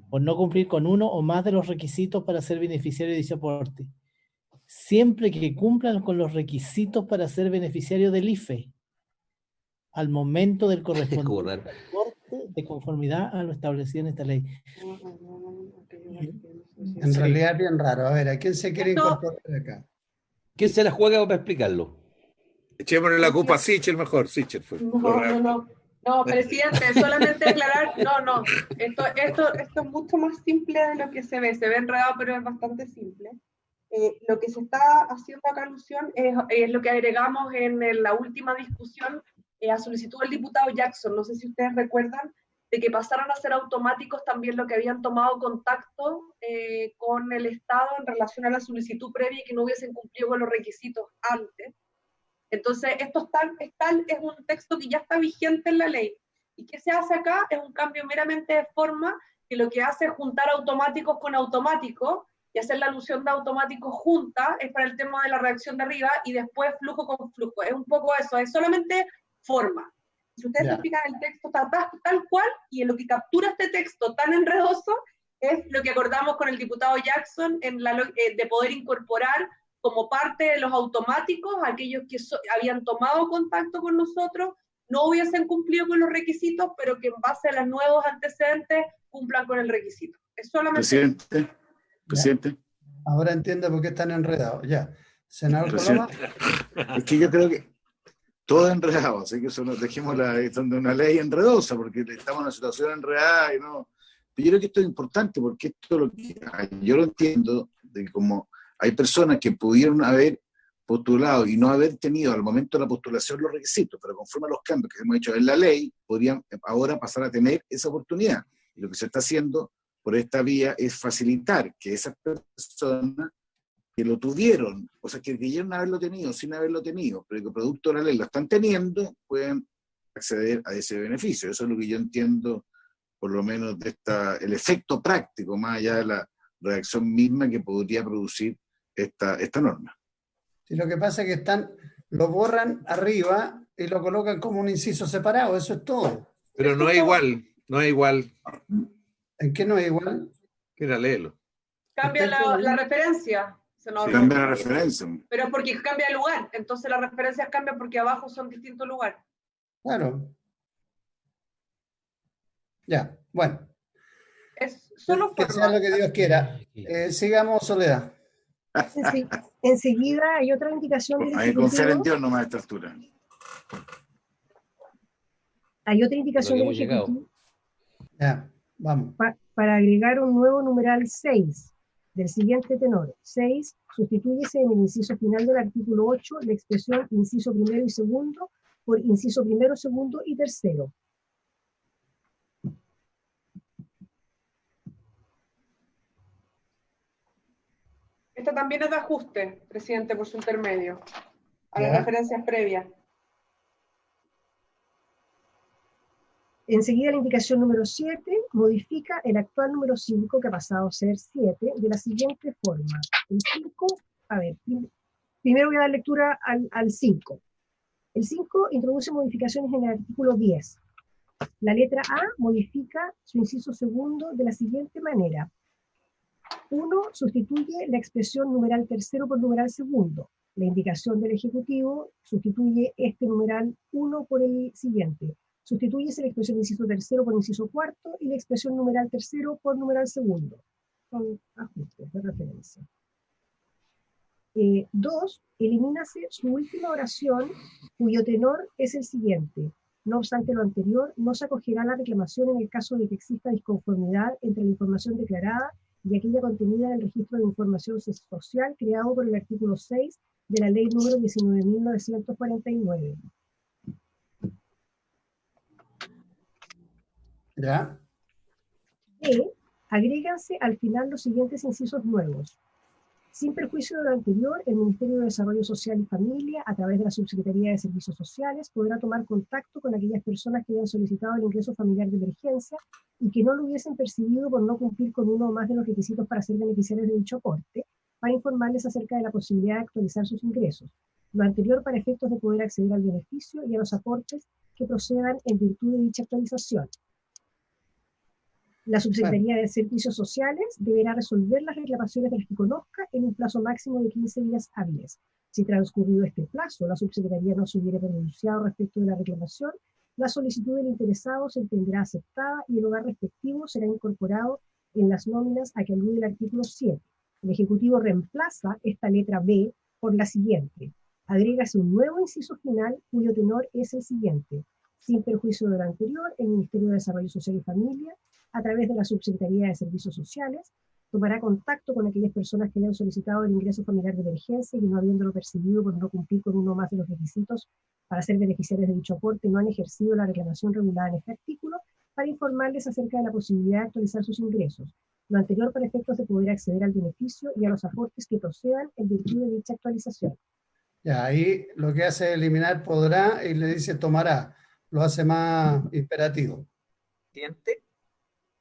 por no cumplir con uno o más de los requisitos para ser beneficiario de dicho aporte, siempre que cumplan con los requisitos para ser beneficiario del IFE al momento del correspondiente aporte de conformidad a lo establecido en esta ley. En realidad es bien raro. A ver, ¿a quién se quiere incorporar acá? ¿Quién se la juega para explicarlo? Echémosle la culpa a Sichel mejor. Sichel fue. No, presidente, solamente aclarar, no. Esto es mucho más simple de lo que se ve enredado, pero es bastante simple. Lo que se está haciendo acá alusión es lo que agregamos en la última discusión a solicitud del diputado Jackson. No sé si ustedes recuerdan de que pasaron a ser automáticos también lo que habían tomado contacto con el Estado en relación a la solicitud previa y que no hubiesen cumplido con los requisitos antes. Entonces, esto es un texto que ya está vigente en la ley. ¿Y qué se hace acá? Es un cambio meramente de forma que lo que hace es juntar automáticos con automáticos y hacer la alusión de automáticos junta, es para el tema de la redacción de arriba, y después flujo con flujo. Es un poco eso, es solamente forma. Si ustedes se fijan, el texto está tal cual, y en lo que captura este texto tan enredoso es lo que acordamos con el diputado Jackson de poder incorporar como parte de los automáticos aquellos que habían tomado contacto con nosotros, no hubiesen cumplido con los requisitos, pero que en base a los nuevos antecedentes cumplan con el requisito. Es solamente... Presidente. Ahora entiendo por qué están enredados. Ya. Senador Coloma. Es que yo creo que todo es enredado, así que eso nos dejemos una ley enredosa, porque estamos en una situación enredada y no... Pero yo creo que esto es importante, porque esto lo que yo lo entiendo, de que como hay personas que pudieron haber postulado y no haber tenido al momento de la postulación los requisitos, pero conforme a los cambios que hemos hecho en la ley, podrían ahora pasar a tener esa oportunidad. Y lo que se está haciendo por esta vía es facilitar que esas personas que lo tuvieron, o sea, que creyeron haberlo tenido sin haberlo tenido, pero que producto de la ley lo están teniendo, pueden acceder a ese beneficio. Eso es lo que yo entiendo, por lo menos, de el efecto práctico, más allá de la redacción misma que podría producir esta norma. Sí, lo que pasa es que lo borran arriba y lo colocan como un inciso separado, eso es todo. Pero no es igual. ¿En qué no es igual? Mira, léelo. Cambia la referencia. Sí, cambia la referencia. Pero es porque cambia el lugar, entonces las referencias cambian porque abajo son distintos lugares. Claro. Ya, bueno. Es solo que sea lo que Dios quiera. Sigamos, Soledad. Enseguida hay otra indicación. Hay que confiar en Dios nomás a esta altura. Hay otra indicación del Ejecutivo. Ya, vamos. Para agregar un nuevo numeral 6 del siguiente tenor. 6, sustitúyese en el inciso final del artículo 8 la expresión inciso primero y segundo por inciso primero, segundo y tercero. Esta también es de ajuste, presidente, por su intermedio, a las referencias previas. Enseguida la indicación número 7 modifica el actual número 5, que ha pasado a ser 7, de la siguiente forma. El 5, primero voy a dar lectura al 5. El 5 introduce modificaciones en el artículo 10. La letra A modifica su inciso segundo de la siguiente manera. 1. Sustituye la expresión numeral tercero por numeral segundo. La indicación del Ejecutivo sustituye este numeral 1 por el siguiente. Sustituyese la expresión inciso tercero por inciso cuarto y la expresión numeral tercero por numeral segundo. Son ajustes de referencia. 2. Elimínase su última oración, cuyo tenor es el siguiente. No obstante lo anterior, no se acogerá la reclamación en el caso de que exista disconformidad entre la información declarada y aquella contenida en el registro de información social creado por el artículo 6 de la Ley número 19.949. ¿Ya? Agréganse al final los siguientes incisos nuevos. Sin perjuicio de lo anterior, el Ministerio de Desarrollo Social y Familia, a través de la Subsecretaría de Servicios Sociales, podrá tomar contacto con aquellas personas que hayan solicitado el ingreso familiar de emergencia y que no lo hubiesen percibido por no cumplir con uno o más de los requisitos para ser beneficiarios de dicho aporte, para informarles acerca de la posibilidad de actualizar sus ingresos. Lo anterior para efectos de poder acceder al beneficio y a los aportes que procedan en virtud de dicha actualización. La Subsecretaría de Servicios Sociales deberá resolver las reclamaciones de las que conozca en un plazo máximo de 15 días hábiles. Si transcurrido este plazo, la Subsecretaría no se hubiera pronunciado respecto de la reclamación, la solicitud del interesado se entenderá aceptada y el hogar respectivo será incorporado en las nóminas a que alude el artículo 7. El Ejecutivo reemplaza esta letra B por la siguiente. Agrégase un nuevo inciso final cuyo tenor es el siguiente. Sin perjuicio de lo anterior, el Ministerio de Desarrollo Social y Familia, a través de la Subsecretaría de Servicios Sociales, tomará contacto con aquellas personas que le han solicitado el ingreso familiar de emergencia y que no habiéndolo percibido por no cumplir con uno más de los requisitos para ser beneficiarios de dicho aporte no han ejercido la reclamación regulada en este artículo, para informarles acerca de la posibilidad de actualizar sus ingresos. Lo anterior para efectos de poder acceder al beneficio y a los aportes que procedan en virtud de dicha actualización. Ya, ahí lo que hace es eliminar podrá y le dice tomará. Lo hace más imperativo. Presidente.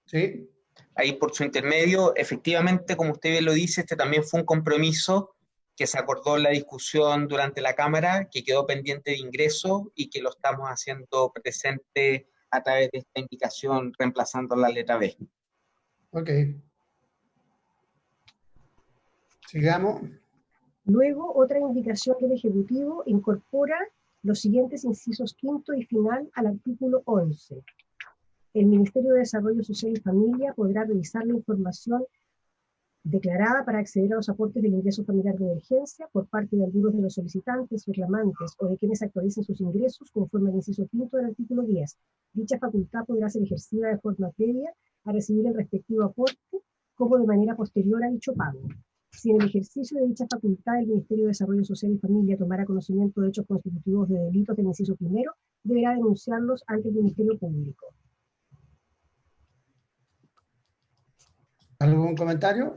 ¿Sí? Ahí por su intermedio, efectivamente, como usted bien lo dice, este también fue un compromiso que se acordó en la discusión durante la Cámara, que quedó pendiente de ingreso y que lo estamos haciendo presente a través de esta indicación, reemplazando la letra B. Ok. Sigamos. Luego, otra indicación del Ejecutivo incorpora los siguientes incisos quinto y final al artículo 11. El Ministerio de Desarrollo Social y Familia podrá revisar la información declarada para acceder a los aportes del ingreso familiar de emergencia por parte de algunos de los solicitantes, reclamantes o de quienes actualicen sus ingresos conforme al inciso quinto del artículo 10. Dicha facultad podrá ser ejercida de forma previa a recibir el respectivo aporte como de manera posterior a dicho pago. Si en el ejercicio de dicha facultad el Ministerio de Desarrollo Social y Familia tomara conocimiento de hechos constitutivos de delitos del inciso primero, deberá denunciarlos ante el Ministerio Público. ¿Algún comentario?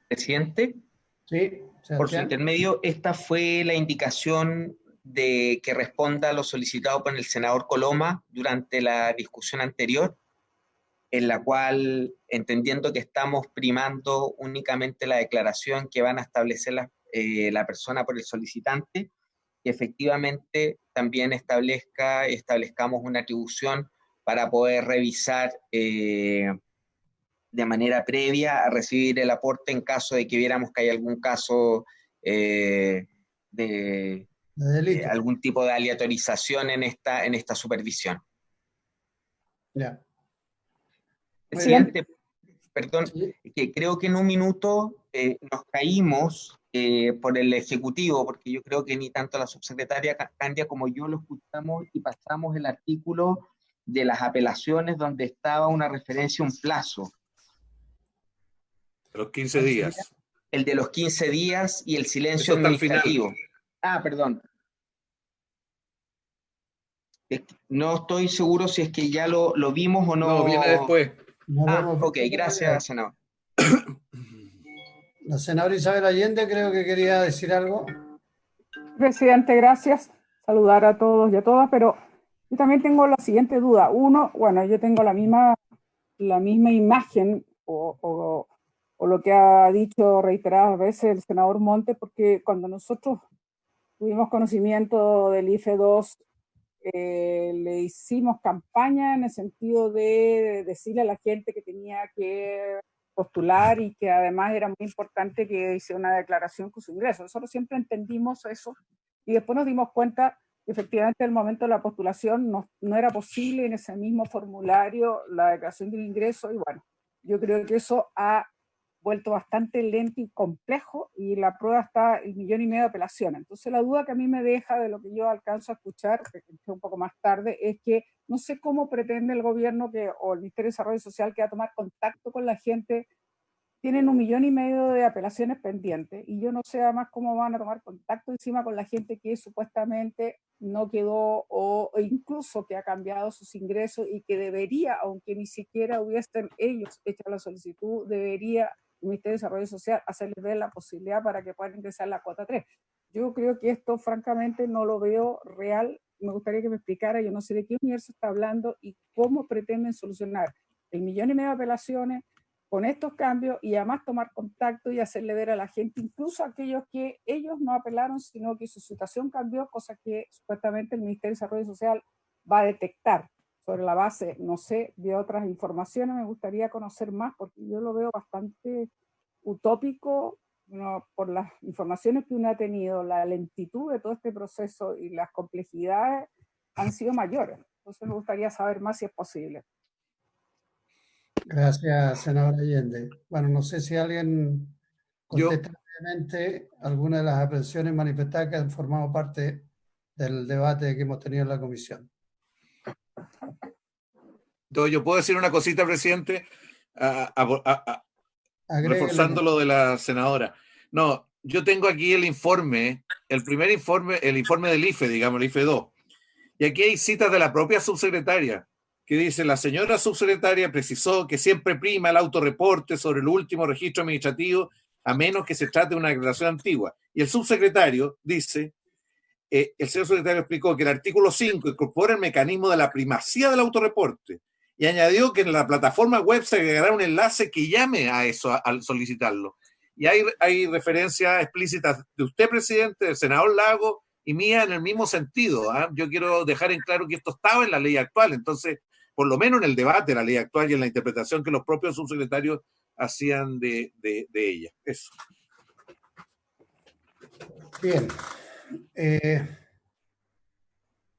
Presidente. Sí, Sebastián. Por su intermedio, esta fue la indicación de que responda a lo solicitado por el senador Coloma durante la discusión anterior, en la cual, entendiendo que estamos primando únicamente la declaración que van a establecer la persona por el solicitante, que efectivamente también establezcamos una atribución para poder revisar de manera previa a recibir el aporte en caso de que viéramos que hay algún caso de algún tipo de aleatorización en esta supervisión. Ya. Presidente, perdón, que creo que en un minuto nos caímos por el Ejecutivo, porque yo creo que ni tanto la subsecretaria Candia como yo lo escuchamos y pasamos el artículo de las apelaciones donde estaba una referencia a un plazo. Los 15 días. El de los 15 días y el silencio administrativo. Ah, perdón. No estoy seguro si es que ya lo vimos o no. No, viene después. Ok, gracias, senador. La senadora Isabel Allende creo que quería decir algo. Presidente, gracias. Saludar a todos y a todas, pero yo también tengo la siguiente duda. Uno, bueno, yo tengo la misma imagen o lo que ha dicho reiteradas veces el senador Montes, porque cuando nosotros tuvimos conocimiento del IFE 2 le hicimos campaña en el sentido de decirle a la gente que tenía que postular y que además era muy importante que hiciera una declaración con su ingreso. Nosotros siempre entendimos eso y después nos dimos cuenta que efectivamente en el momento de la postulación no era posible en ese mismo formulario la declaración de ingreso, y bueno, yo creo que eso ha vuelto bastante lento y complejo, y la prueba está 1,5 millones de apelaciones. Entonces la duda que a mí me deja de lo que yo alcanzo a escuchar, que esté un poco más tarde, es que no sé cómo pretende el gobierno o el Ministerio de Desarrollo Social que va a tomar contacto con la gente. Tienen 1,5 millones de apelaciones pendientes, y yo no sé además cómo van a tomar contacto encima con la gente que supuestamente no quedó o incluso que ha cambiado sus ingresos y que debería, aunque ni siquiera hubiesen ellos hecho la solicitud, debería el Ministerio de Desarrollo Social hacerles ver la posibilidad para que puedan ingresar la cuota 3. Yo creo que esto francamente no lo veo real. Me gustaría que me explicara, yo no sé de qué universo está hablando y cómo pretenden solucionar 1,5 millones de apelaciones con estos cambios, y además tomar contacto y hacerle ver a la gente, incluso a aquellos que ellos no apelaron, sino que su situación cambió, cosa que supuestamente el Ministerio de Desarrollo Social va a detectar sobre la base, no sé, de otras informaciones. Me gustaría conocer más, porque yo lo veo bastante utópico, ¿no? Por las informaciones que uno ha tenido, la lentitud de todo este proceso y las complejidades han sido mayores. Entonces me gustaría saber más si es posible. Gracias, senadora Allende. Bueno, no sé si alguien contesta brevemente alguna de las apreciaciones manifestadas que han formado parte del debate que hemos tenido en la comisión. Yo puedo decir una cosita, presidente, reforzando lo de la senadora. No, yo tengo aquí el informe, el primer informe, el informe del IFE, digamos, el IFE 2. Y aquí hay citas de la propia subsecretaria, que dice: la señora subsecretaria precisó que siempre prima el autorreporte sobre el último registro administrativo, a menos que se trate de una declaración antigua. Y el subsecretario dice, el señor secretario explicó que el artículo 5 incorpora el mecanismo de la primacía del autorreporte, y añadió que en la plataforma web se agregará un enlace que llame a eso al solicitarlo. Y hay referencias explícitas de usted, presidente, del senador Lago y mía en el mismo sentido. Yo quiero dejar en claro que esto estaba en la ley actual, entonces, por lo menos en el debate de la ley actual y en la interpretación que los propios subsecretarios hacían de ella. Eso. Bien.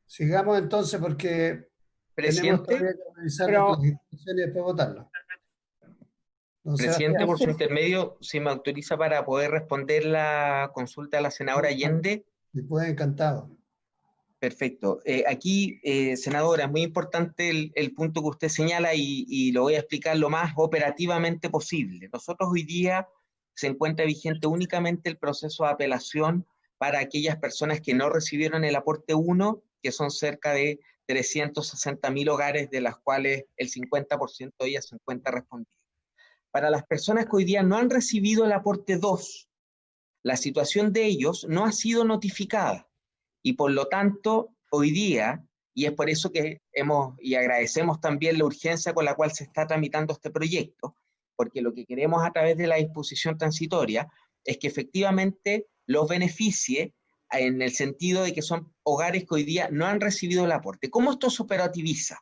Sigamos entonces, porque tenemos todavía que revisar las instituciones y después votarlo. Presidente, por su intermedio, si me autoriza para poder responder la consulta a la senadora Allende. Si puede, encantado. Perfecto. Aquí, senadora, es muy importante el punto que usted señala, y lo voy a explicar lo más operativamente posible. Nosotros hoy día se encuentra vigente únicamente el proceso de apelación para aquellas personas que no recibieron el aporte 1, que son cerca de 360.000 hogares, de las cuales el 50% de ellas se encuentra respondido. Para las personas que hoy día no han recibido el aporte 2, la situación de ellos no ha sido notificada, y por lo tanto hoy día, y es por eso que y agradecemos también la urgencia con la cual se está tramitando este proyecto, porque lo que queremos a través de la disposición transitoria es que efectivamente los beneficie, en el sentido de que son hogares que hoy día no han recibido el aporte. ¿Cómo esto se operativiza?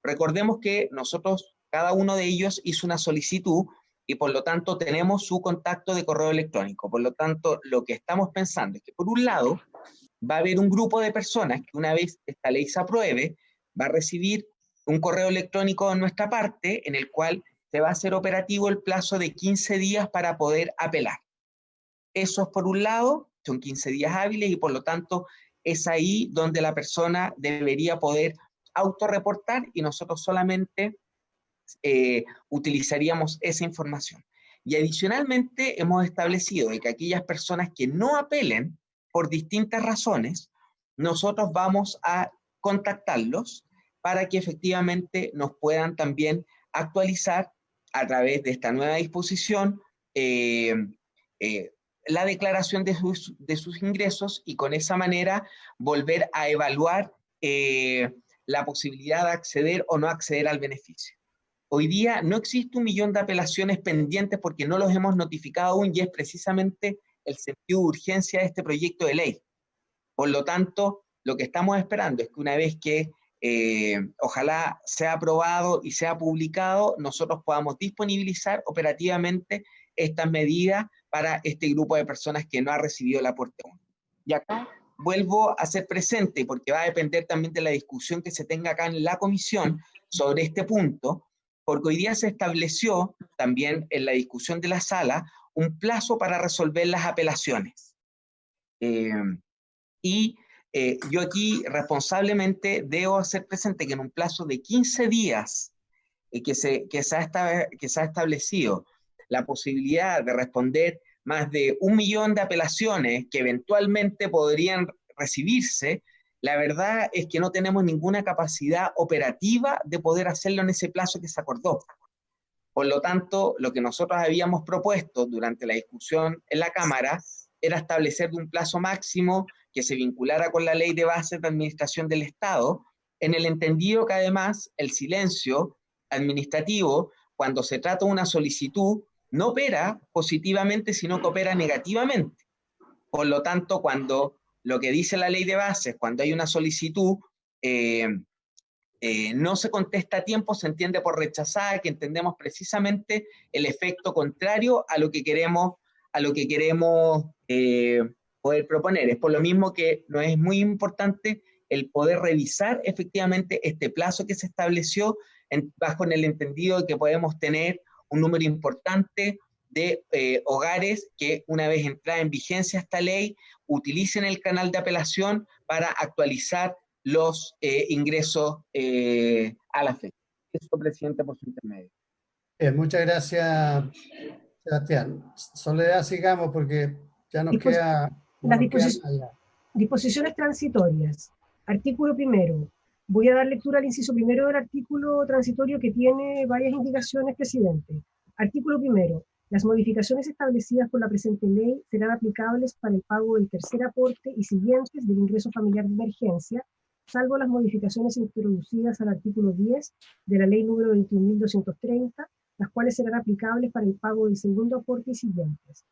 Recordemos que nosotros, cada uno de ellos hizo una solicitud, y por lo tanto tenemos su contacto de correo electrónico. Por lo tanto, lo que estamos pensando es que, por un lado, va a haber un grupo de personas que, una vez esta ley se apruebe, va a recibir un correo electrónico de nuestra parte en el cual se va a hacer operativo el plazo de 15 días para poder apelar. Eso es por un lado, son 15 días hábiles, y por lo tanto es ahí donde la persona debería poder autorreportar, y nosotros solamente utilizaríamos esa información. Y adicionalmente hemos establecido que aquellas personas que no apelen por distintas razones, nosotros vamos a contactarlos para que efectivamente nos puedan también actualizar a través de esta nueva disposición la declaración de sus ingresos, y con esa manera volver a evaluar la posibilidad de acceder o no acceder al beneficio. Hoy día no existe 1 millón de apelaciones pendientes porque no los hemos notificado aún, y es precisamente el sentido de urgencia de este proyecto de ley. Por lo tanto, lo que estamos esperando es que una vez que ojalá sea aprobado y sea publicado, nosotros podamos disponibilizar operativamente estas medidas para este grupo de personas que no ha recibido el aporte 1. Y acá vuelvo a ser presente, porque va a depender también de la discusión que se tenga acá en la comisión sobre este punto, porque hoy día se estableció también en la discusión de la sala un plazo para resolver las apelaciones. Yo aquí responsablemente debo hacer presente que en un plazo de 15 días que se ha establecido la posibilidad de responder más de 1 millón de apelaciones que eventualmente podrían recibirse, la verdad es que no tenemos ninguna capacidad operativa de poder hacerlo en ese plazo que se acordó. Por lo tanto, lo que nosotros habíamos propuesto durante la discusión en la Cámara era establecer un plazo máximo que se vinculara con la Ley de Bases de Administración del Estado, en el entendido que además el silencio administrativo, cuando se trata de una solicitud, no opera positivamente, sino que opera negativamente. Por lo tanto, cuando lo que dice la Ley de Bases, cuando hay una solicitud, no se contesta a tiempo, se entiende por rechazada, que entendemos precisamente el efecto contrario a lo que queremos poder proponer. Es por lo mismo que nos es muy importante el poder revisar efectivamente este plazo que se estableció bajo el entendido de que podemos tener un número importante de hogares que una vez entrada en vigencia esta ley utilicen el canal de apelación para actualizar los ingresos a la fecha. Eso, presidente, por su intermedio. Muchas gracias, Sebastián. Soledad, sigamos porque ya nos queda... Las disposiciones transitorias. Artículo 1. Voy a dar lectura al inciso 1 del artículo transitorio que tiene varias indicaciones, presidente. Artículo 1. Las modificaciones establecidas por la presente ley serán aplicables para el pago del tercer aporte y siguientes del ingreso familiar de emergencia, salvo las modificaciones introducidas al artículo 10 de la ley número 21.230, las cuales serán aplicables para el pago del segundo aporte y siguientes.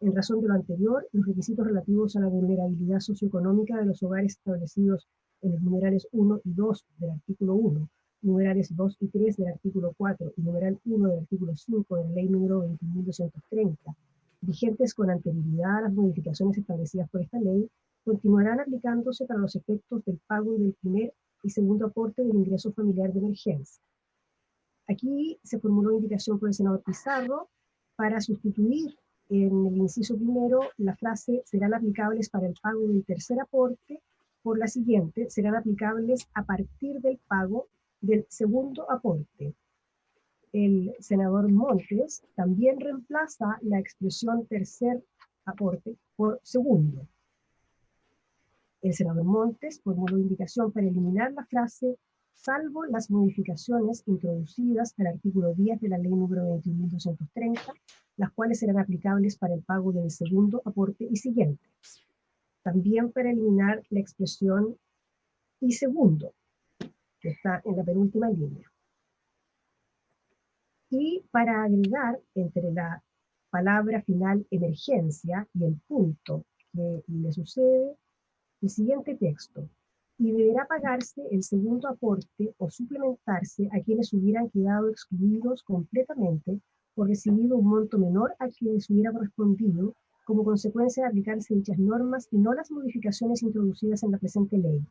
En razón de lo anterior, los requisitos relativos a la vulnerabilidad socioeconómica de los hogares establecidos en los numerales 1 y 2 del artículo 1, numerales 2 y 3 del artículo 4 y numeral 1 del artículo 5 de la ley número 21.230, vigentes con anterioridad a las modificaciones establecidas por esta ley, continuarán aplicándose para los efectos del pago del primer y segundo aporte del ingreso familiar de emergencia. Aquí se formuló indicación por el senador Pizarro para sustituir en el inciso 1 la frase serán aplicables para el pago del tercer aporte por la siguiente, serán aplicables a partir del pago del segundo aporte. El senador Montes también reemplaza la expresión tercer aporte por segundo. El senador Montes formuló indicación para eliminar la frase salvo las modificaciones introducidas al artículo 10 de la ley número 21.230, las cuales serán aplicables para el pago del segundo aporte y siguientes. También para eliminar la expresión y segundo, que está en la penúltima línea. Y para agregar entre la palabra final emergencia y el punto que le sucede, el siguiente texto. Y deberá pagarse el segundo aporte o suplementarse a quienes hubieran quedado excluidos completamente o recibido un monto menor a que les hubiera correspondido como consecuencia de aplicarse dichas normas y no las modificaciones introducidas en la presente ley.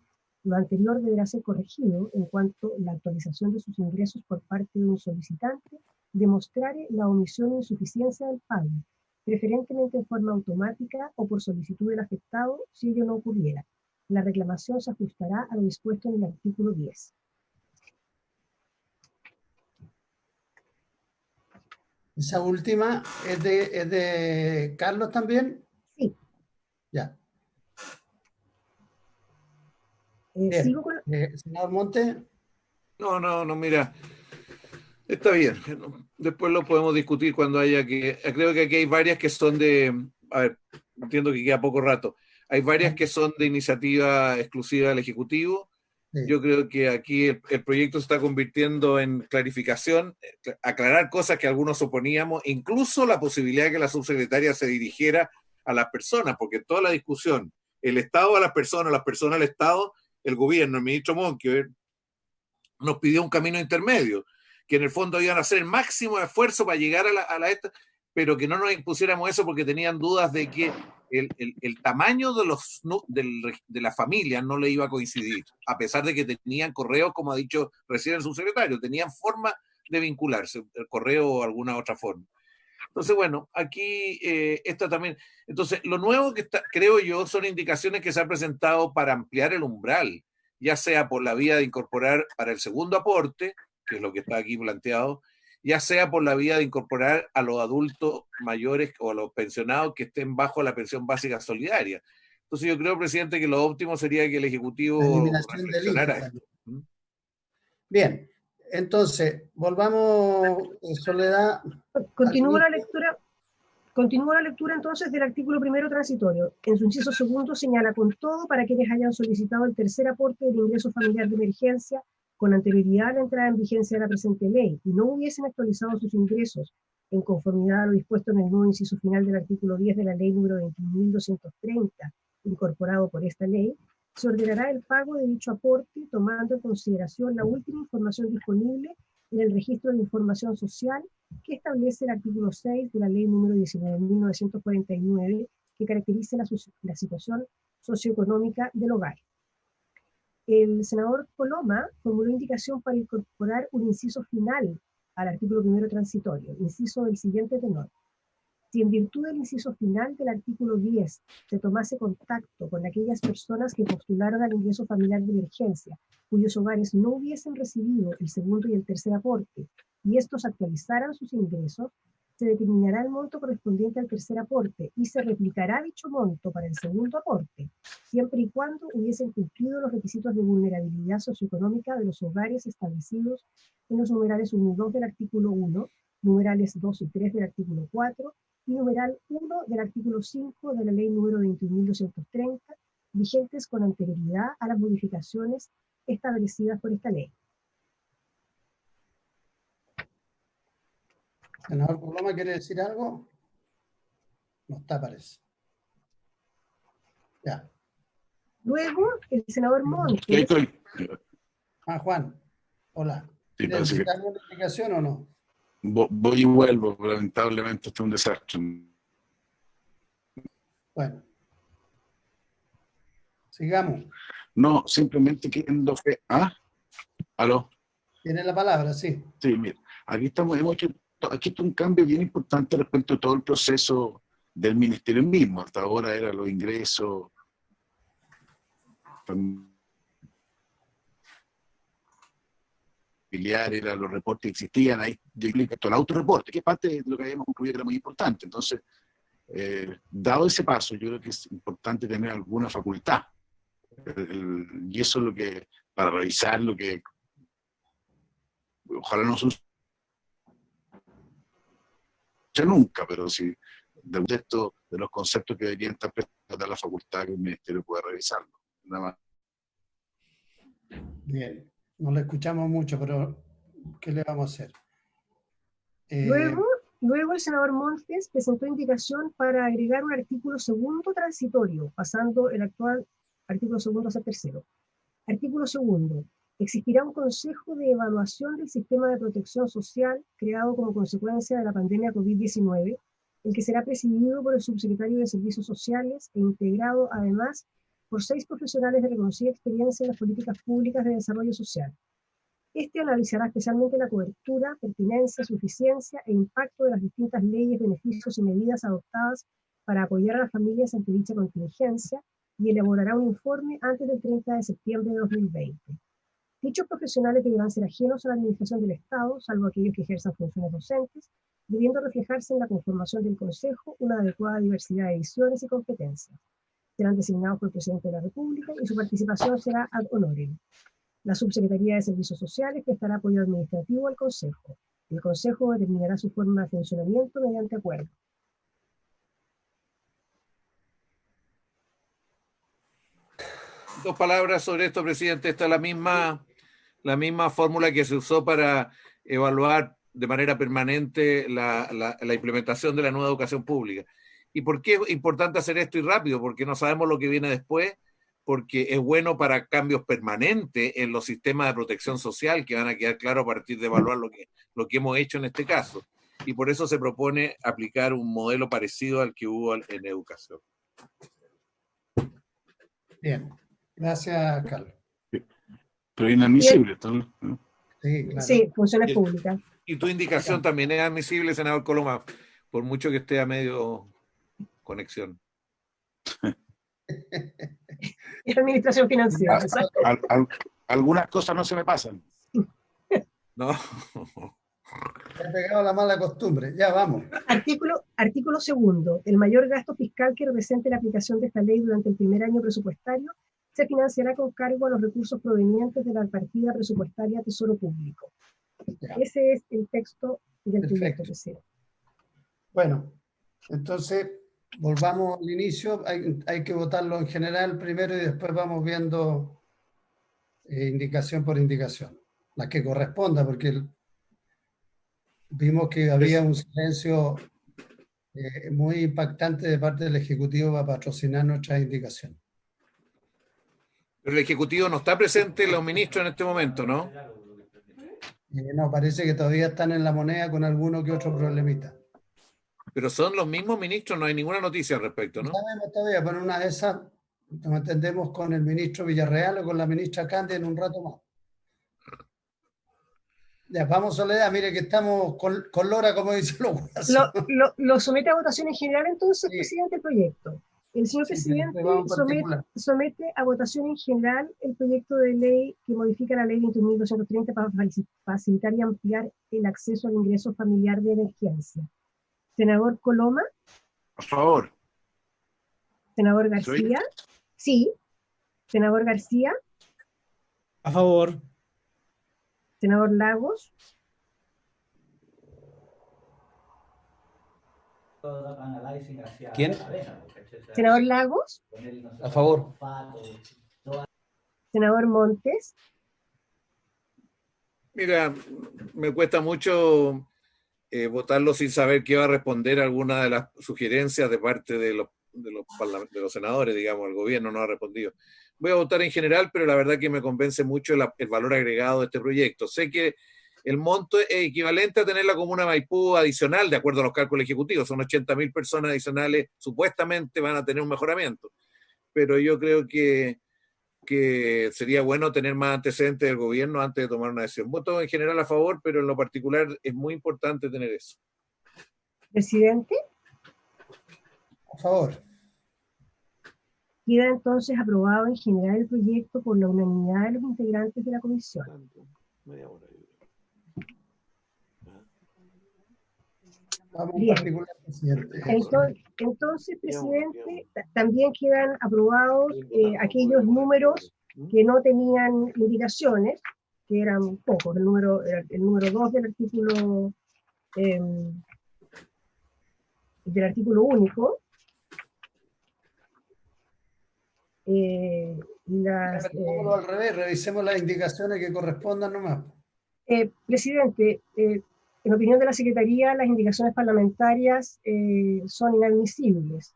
Lo anterior deberá ser corregido en cuanto la actualización de sus ingresos por parte de un solicitante demostrare la omisión o insuficiencia del pago, preferentemente en forma automática o por solicitud del afectado si ello no ocurriera. La reclamación se ajustará a lo dispuesto en el artículo 10. ¿Esa última es de Carlos también? Sí. Ya. ¿Sigo con... Senador Monte? No, mira. Está bien. Después lo podemos discutir cuando haya que... Creo que aquí hay varias que son de... A ver, entiendo que queda poco rato. Hay varias que son de iniciativa exclusiva del Ejecutivo. Sí. Yo creo que aquí el proyecto se está convirtiendo en clarificación, aclarar cosas que algunos oponíamos, incluso la posibilidad de que la subsecretaria se dirigiera a las personas, porque toda la discusión el Estado a las personas al Estado, el gobierno, el ministro Monkever, nos pidió un camino intermedio, que en el fondo iban a hacer el máximo esfuerzo para llegar a la esta, pero que no nos impusiéramos eso porque tenían dudas de que el tamaño de la familia no le iba a coincidir, a pesar de que tenían correos, como ha dicho recién el subsecretario, tenían forma de vincularse, el correo o alguna otra forma. Entonces, bueno, aquí está también. Entonces, lo nuevo que está, creo yo, son indicaciones que se han presentado para ampliar el umbral, ya sea por la vía de incorporar para el segundo aporte, que es lo que está aquí planteado, ya sea por la vía de incorporar a los adultos mayores o a los pensionados que estén bajo la pensión básica solidaria. Entonces yo creo, presidente, que lo óptimo sería que el Ejecutivo reflexionara esto. Bien, entonces, volvamos, Soledad. Continúa la lectura entonces del artículo primero transitorio. En su inciso segundo señala: con todo, para quienes hayan solicitado el tercer aporte del ingreso familiar de emergencia con anterioridad a la entrada en vigencia de la presente ley y no hubiesen actualizado sus ingresos en conformidad a lo dispuesto en el nuevo inciso final del artículo 10 de la ley número 21.230, incorporado por esta ley, se ordenará el pago de dicho aporte tomando en consideración la última información disponible en el registro de información social que establece el artículo 6 de la ley número 19.949, que caracteriza la situación socioeconómica del hogar. El senador Coloma formuló indicación para incorporar un inciso final al artículo primero transitorio, inciso del siguiente tenor: si en virtud del inciso final del artículo 10 se tomase contacto con aquellas personas que postularon al ingreso familiar de emergencia, cuyos hogares no hubiesen recibido el segundo y el tercer aporte, y estos actualizaran sus ingresos, se determinará el monto correspondiente al tercer aporte y se replicará dicho monto para el segundo aporte, siempre y cuando hubiesen cumplido los requisitos de vulnerabilidad socioeconómica de los hogares establecidos en los numerales 1 y 2 del artículo 1, numerales 2 y 3 del artículo 4 y numeral 1 del artículo 5 de la ley número 21.230, vigentes con anterioridad a las modificaciones establecidas por esta ley. Senador Coloma, ¿quiere decir algo? No está, parece. Ya. Luego, el senador Montes. Juan, hola. Sí, ¿Necesita alguna explicación o no? Voy y vuelvo, pero lamentablemente esto es un desastre. Bueno. Sigamos. No, simplemente queriendo fe. ¿Ah? ¿Aló? Tiene la palabra, sí. Sí, mira, aquí estamos, aquí está un cambio bien importante respecto a todo el proceso del ministerio mismo. Hasta ahora eran los ingresos familiares, eran los reportes que existían. Ahí yo explico el autorreporte, que es parte de lo que habíamos concluido que era muy importante. Entonces, dado ese paso, yo creo que es importante tener alguna facultad. Y eso es lo que, para revisar lo que ojalá no suceda nunca, pero si de esto, de los conceptos que deberían estar presentes a la facultad que el ministerio pueda revisarlo. Nada más. Bien, no lo escuchamos mucho, pero ¿qué le vamos a hacer? Luego el senador Montes presentó indicación para agregar un artículo segundo transitorio, pasando el actual artículo segundo a ser tercero. Artículo segundo. Existirá un consejo de evaluación del sistema de protección social creado como consecuencia de la pandemia COVID-19, el que será presidido por el subsecretario de Servicios Sociales e integrado además por 6 profesionales de reconocida experiencia en las políticas públicas de desarrollo social. Este analizará especialmente la cobertura, pertinencia, suficiencia e impacto de las distintas leyes, beneficios y medidas adoptadas para apoyar a las familias ante dicha contingencia y elaborará un informe antes del 30 de septiembre de 2020. Dichos profesionales deberán ser ajenos a la administración del Estado, salvo aquellos que ejerzan funciones docentes, debiendo reflejarse en la conformación del Consejo una adecuada diversidad de visiones y competencias. Serán designados por el Presidente de la República y su participación será ad honorem. La Subsecretaría de Servicios Sociales prestará apoyo administrativo al Consejo. El Consejo determinará su forma de funcionamiento mediante acuerdo. Dos palabras sobre esto, presidente. Esta es la misma fórmula que se usó para evaluar de manera permanente la implementación de la nueva educación pública. ¿Y por qué es importante hacer esto y rápido? Porque no sabemos lo que viene después, porque es bueno para cambios permanentes en los sistemas de protección social que van a quedar claros a partir de evaluar lo que hemos hecho en este caso. Y por eso se propone aplicar un modelo parecido al que hubo en educación. Bien, gracias, Carlos. Pero inadmisible, ¿no? Sí, claro. Sí, funciones públicas. Y tu indicación también es admisible, senador Coloma, por mucho que esté a medio conexión. Es administración financiera. Algunas cosas no se me pasan. No. Te ha pegado la mala costumbre. Ya vamos. Artículo segundo. El mayor gasto fiscal que represente la aplicación de esta ley durante el primer año presupuestario se financiará con cargo a los recursos provenientes de la partida presupuestaria Tesoro Público. Ya. Ese es el texto del proyecto Perfecto. que sea. Bueno, entonces volvamos al inicio. Hay que votarlo en general primero y después vamos viendo indicación por indicación. La que corresponda, porque vimos que había un silencio muy impactante de parte del Ejecutivo para patrocinar nuestras indicaciones. Pero el Ejecutivo no está presente, los ministros en este momento, ¿no? No, parece que todavía están en la moneda con alguno que otro problemita. Pero son los mismos ministros, no hay ninguna noticia al respecto, ¿no? No sabemos todavía, pero una de esas nos entendemos con el ministro Villarreal o con la ministra Cándida en un rato más. Ya, vamos, Soledad, mire que estamos con Lora, como dicen los guasos. Lo somete a votación en general, entonces, Sí. presidente, el proyecto. El señor Sí, presidente pero vamos en particular. somete a votación en general el proyecto de ley que modifica la ley 21.230 para facilitar y ampliar el acceso al ingreso familiar de emergencia. Senador Coloma. Por favor. Senador García. Sí. Senador García. A favor. Senador Lagos. ¿Quién? Senador Lagos. A favor. Senador Montes. Mira, me cuesta mucho votarlo sin saber qué va a responder alguna de las sugerencias de parte de los senadores, digamos, el gobierno no ha respondido. Voy a votar en general, pero la verdad que me convence mucho el valor agregado de este proyecto. Sé que el monto es equivalente a tener la comuna Maipú adicional, de acuerdo a los cálculos ejecutivos. Son 80.000 personas adicionales, supuestamente van a tener un mejoramiento. Pero yo creo que sería bueno tener más antecedentes del gobierno antes de tomar una decisión. Voto en general a favor, pero en lo particular es muy importante tener eso. Presidente. A favor. Queda entonces aprobado en general el proyecto por la unanimidad de los integrantes de la comisión. Vamos en Bien. particular, presidente. Entonces, presidente, también quedan aprobados aquellos números que no tenían indicaciones, que eran pocos. El número 2 del artículo único. Repetámoslo al revés, revisemos las indicaciones que correspondan nomás. Presidente, en opinión de la Secretaría, las indicaciones parlamentarias son inadmisibles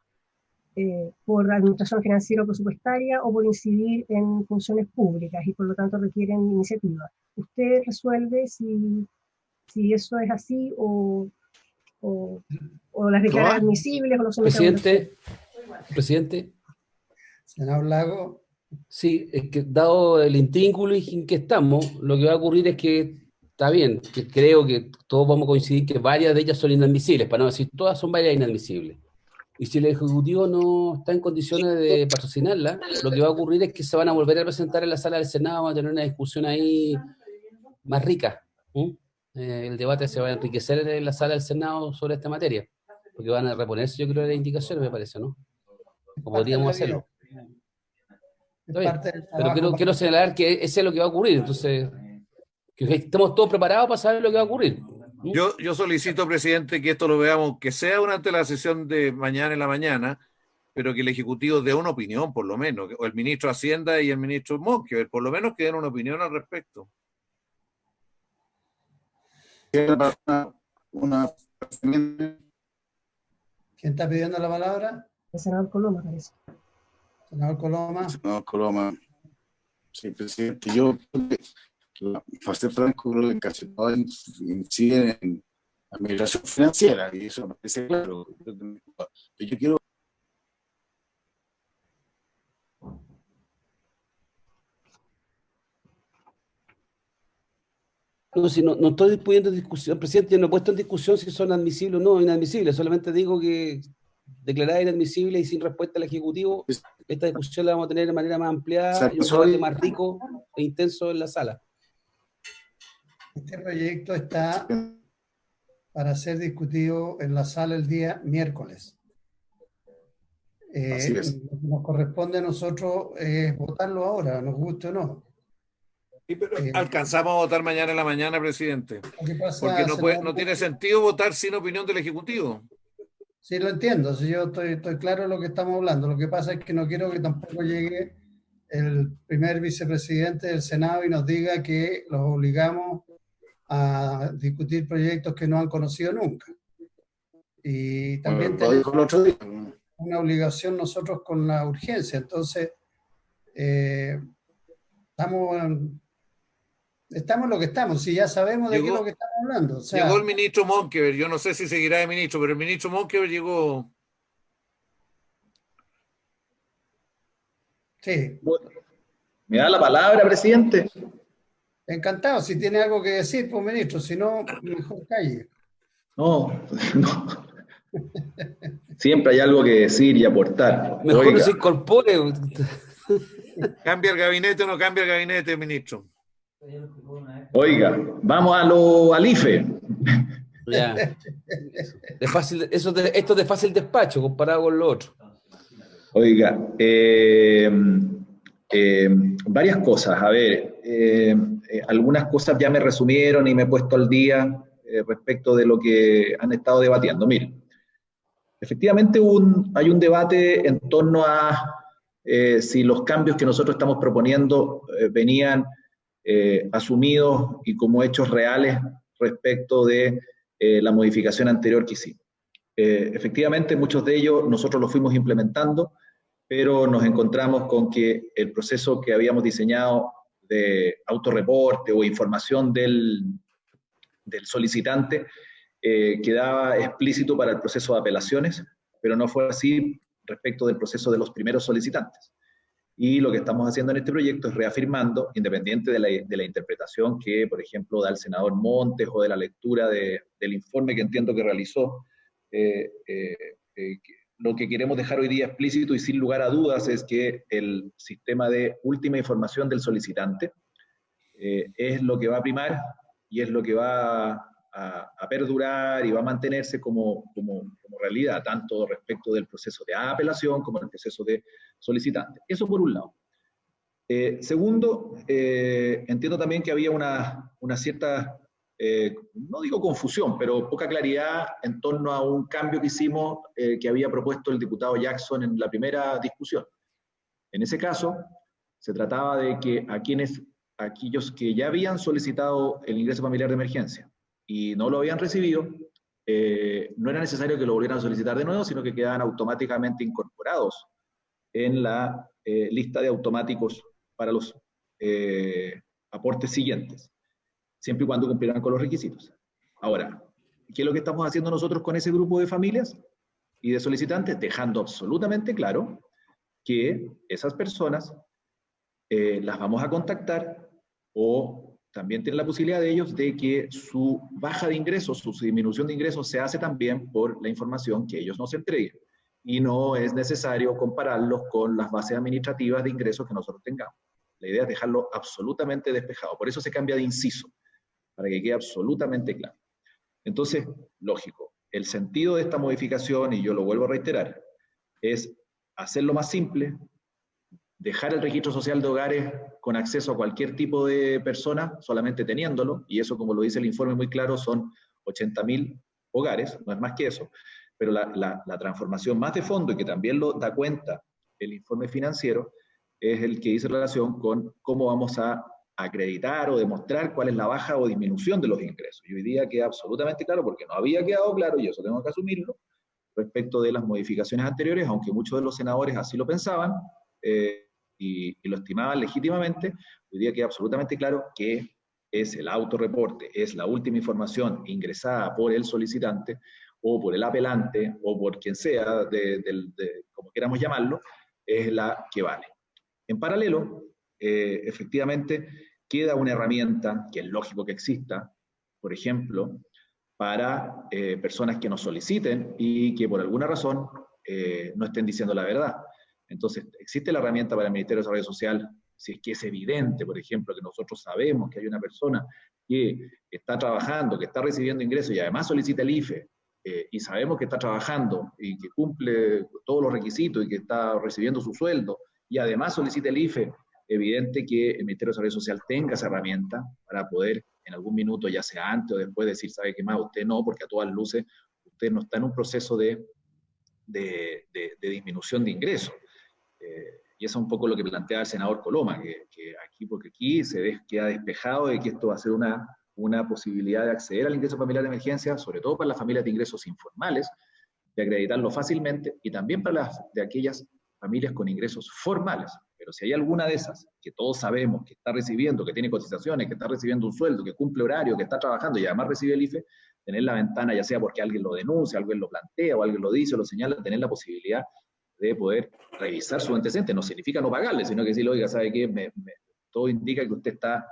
por administración financiera o presupuestaria o por incidir en funciones públicas y por lo tanto requieren iniciativa. ¿Usted resuelve si eso es así o las declara admisibles o lo somete a votación? Presidente. Senador Lago. Sí, es que dado el intrínculo en que estamos, lo que va a ocurrir es que está bien, que creo que todos vamos a coincidir que varias de ellas son inadmisibles, para no decir todas son varias inadmisibles. Y si el Ejecutivo no está en condiciones de patrocinarla, lo que va a ocurrir es que se van a volver a presentar en la sala del Senado, vamos a tener una discusión ahí más rica. El debate se va a enriquecer en la sala del Senado sobre esta materia, porque van a reponerse, yo creo, las indicaciones, me parece, ¿no? O podríamos hacerlo. Pero quiero señalar que ese es lo que va a ocurrir, entonces que estemos todos preparados para saber lo que va a ocurrir. Yo solicito, presidente, que esto lo veamos, que sea durante la sesión de mañana en la mañana, pero que el Ejecutivo dé una opinión, por lo menos, o el ministro de Hacienda y el ministro Monke, por lo menos que den una opinión al respecto. ¿Quién está pidiendo la palabra? El senador Coloma, parece. Senador Coloma. Senador Coloma. Sí, presidente, yo, para ser franco, creo que casi todos inciden en la migración financiera, y eso me parece claro. Yo quiero... No, si no estoy poniendo en discusión, presidente, yo no he puesto en discusión si son admisibles o no inadmisibles, solamente digo que declarada inadmisible y sin respuesta al Ejecutivo, esta discusión la vamos a tener de manera más ampliada y un debate más rico e intenso en la sala. Este proyecto está para ser discutido en la sala el día miércoles. Así es. Lo que nos corresponde a nosotros es votarlo ahora, nos guste o no. Sí, pero alcanzamos a votar mañana en la mañana, presidente. ¿Qué pasa, porque no tiene sentido votar sin opinión del Ejecutivo. Sí, lo entiendo, si yo estoy claro de lo que estamos hablando. Lo que pasa es que no quiero que tampoco llegue el primer vicepresidente del Senado y nos diga que los obligamos a discutir proyectos que no han conocido nunca. Y también tenemos una obligación nosotros con la urgencia. Entonces, estamos en lo que estamos, si ya sabemos de qué es lo que estamos hablando. O sea, llegó el ministro Monkever, yo no sé si seguirá de ministro, pero el ministro Monkever llegó. Sí. ¿Me da la palabra, presidente? Encantado, si tiene algo que decir, pues ministro, si no, mejor calle. No. Siempre hay algo que decir y aportar. Mejor no se incorpore. ¿Cambia el gabinete o no cambia el gabinete, ministro? Oiga, vamos al IFE. Ya. Esto es de fácil despacho comparado con lo otro. Oiga, varias cosas. A ver, algunas cosas ya me resumieron y me he puesto al día respecto de lo que han estado debatiendo. Miren, efectivamente hay un debate en torno a si los cambios que nosotros estamos proponiendo venían asumidos y como hechos reales respecto de la modificación anterior que hicimos. Efectivamente, muchos de ellos nosotros los fuimos implementando, pero nos encontramos con que el proceso que habíamos diseñado de autorreporte o información del solicitante quedaba explícito para el proceso de apelaciones, pero no fue así respecto del proceso de los primeros solicitantes. Y lo que estamos haciendo en este proyecto es reafirmando, independiente de la interpretación que, por ejemplo, da el senador Montes o de la lectura del informe que entiendo que realizó, lo que queremos dejar hoy día explícito y sin lugar a dudas es que el sistema de última información del solicitante es lo que va a primar y es lo que va a perdurar y va a mantenerse como realidad, tanto respecto del proceso de apelación como el proceso de solicitante. Eso por un lado. Segundo, entiendo también que había una cierta, no digo confusión, pero poca claridad en torno a un cambio que hicimos que había propuesto el diputado Jackson en la primera discusión. En ese caso, se trataba de que aquellos que ya habían solicitado el ingreso familiar de emergencia y no lo habían recibido, no era necesario que lo volvieran a solicitar de nuevo, sino que quedaban automáticamente incorporados en la lista de automáticos para los aportes siguientes, siempre y cuando cumplieran con los requisitos. Ahora, ¿qué es lo que estamos haciendo nosotros con ese grupo de familias y de solicitantes? Dejando absolutamente claro que esas personas las vamos a contactar o también tienen la posibilidad de ellos de que su baja de ingresos, su disminución de ingresos se hace también por la información que ellos nos entreguen. Y no es necesario compararlos con las bases administrativas de ingresos que nosotros tengamos. La idea es dejarlo absolutamente despejado. Por eso se cambia de inciso, para que quede absolutamente claro. Entonces, lógico, el sentido de esta modificación, y yo lo vuelvo a reiterar, es hacerlo más simple, dejar el registro social de hogares con acceso a cualquier tipo de persona, solamente teniéndolo, y eso, como lo dice el informe muy claro, son 80.000 hogares, no es más que eso, pero la transformación más de fondo, y que también lo da cuenta el informe financiero, es el que dice relación con cómo vamos a acreditar o demostrar cuál es la baja o disminución de los ingresos. Y hoy día queda absolutamente claro, porque no había quedado claro, y eso tengo que asumirlo, respecto de las modificaciones anteriores, aunque muchos de los senadores así lo pensaban y lo estimaban legítimamente. Hoy día queda absolutamente claro que es el autorreporte, es la última información ingresada por el solicitante o por el apelante o por quien sea, como queramos llamarlo, es la que vale. En paralelo, efectivamente, queda una herramienta que es lógico que exista, por ejemplo, para personas que nos soliciten y que por alguna razón no estén diciendo la verdad. Entonces, existe la herramienta para el Ministerio de Desarrollo Social, si es que es evidente, por ejemplo, que nosotros sabemos que hay una persona que está trabajando, que está recibiendo ingresos y además solicita el IFE, y sabemos que está trabajando y que cumple todos los requisitos y que está recibiendo su sueldo, y además solicita el IFE, evidente que el Ministerio de Desarrollo Social tenga esa herramienta para poder en algún minuto, ya sea antes o después, decir, ¿sabe qué más? Usted no, porque a todas luces usted no está en un proceso de disminución de ingresos. Y eso es un poco lo que plantea el senador Coloma, porque aquí queda despejado de que esto va a ser una posibilidad de acceder al ingreso familiar de emergencia, sobre todo para las familias de ingresos informales, de acreditarlo fácilmente, y también para de aquellas familias con ingresos formales. Pero si hay alguna de esas, que todos sabemos que está recibiendo, que tiene cotizaciones, que está recibiendo un sueldo, que cumple horario, que está trabajando y además recibe el IFE, tener la ventana, ya sea porque alguien lo denuncia, alguien lo plantea, o alguien lo dice, o lo señala, tener la posibilidad de poder revisar su antecedente. No significa no pagarle, sino que decirle, oiga, ¿sabe qué? Todo indica que usted está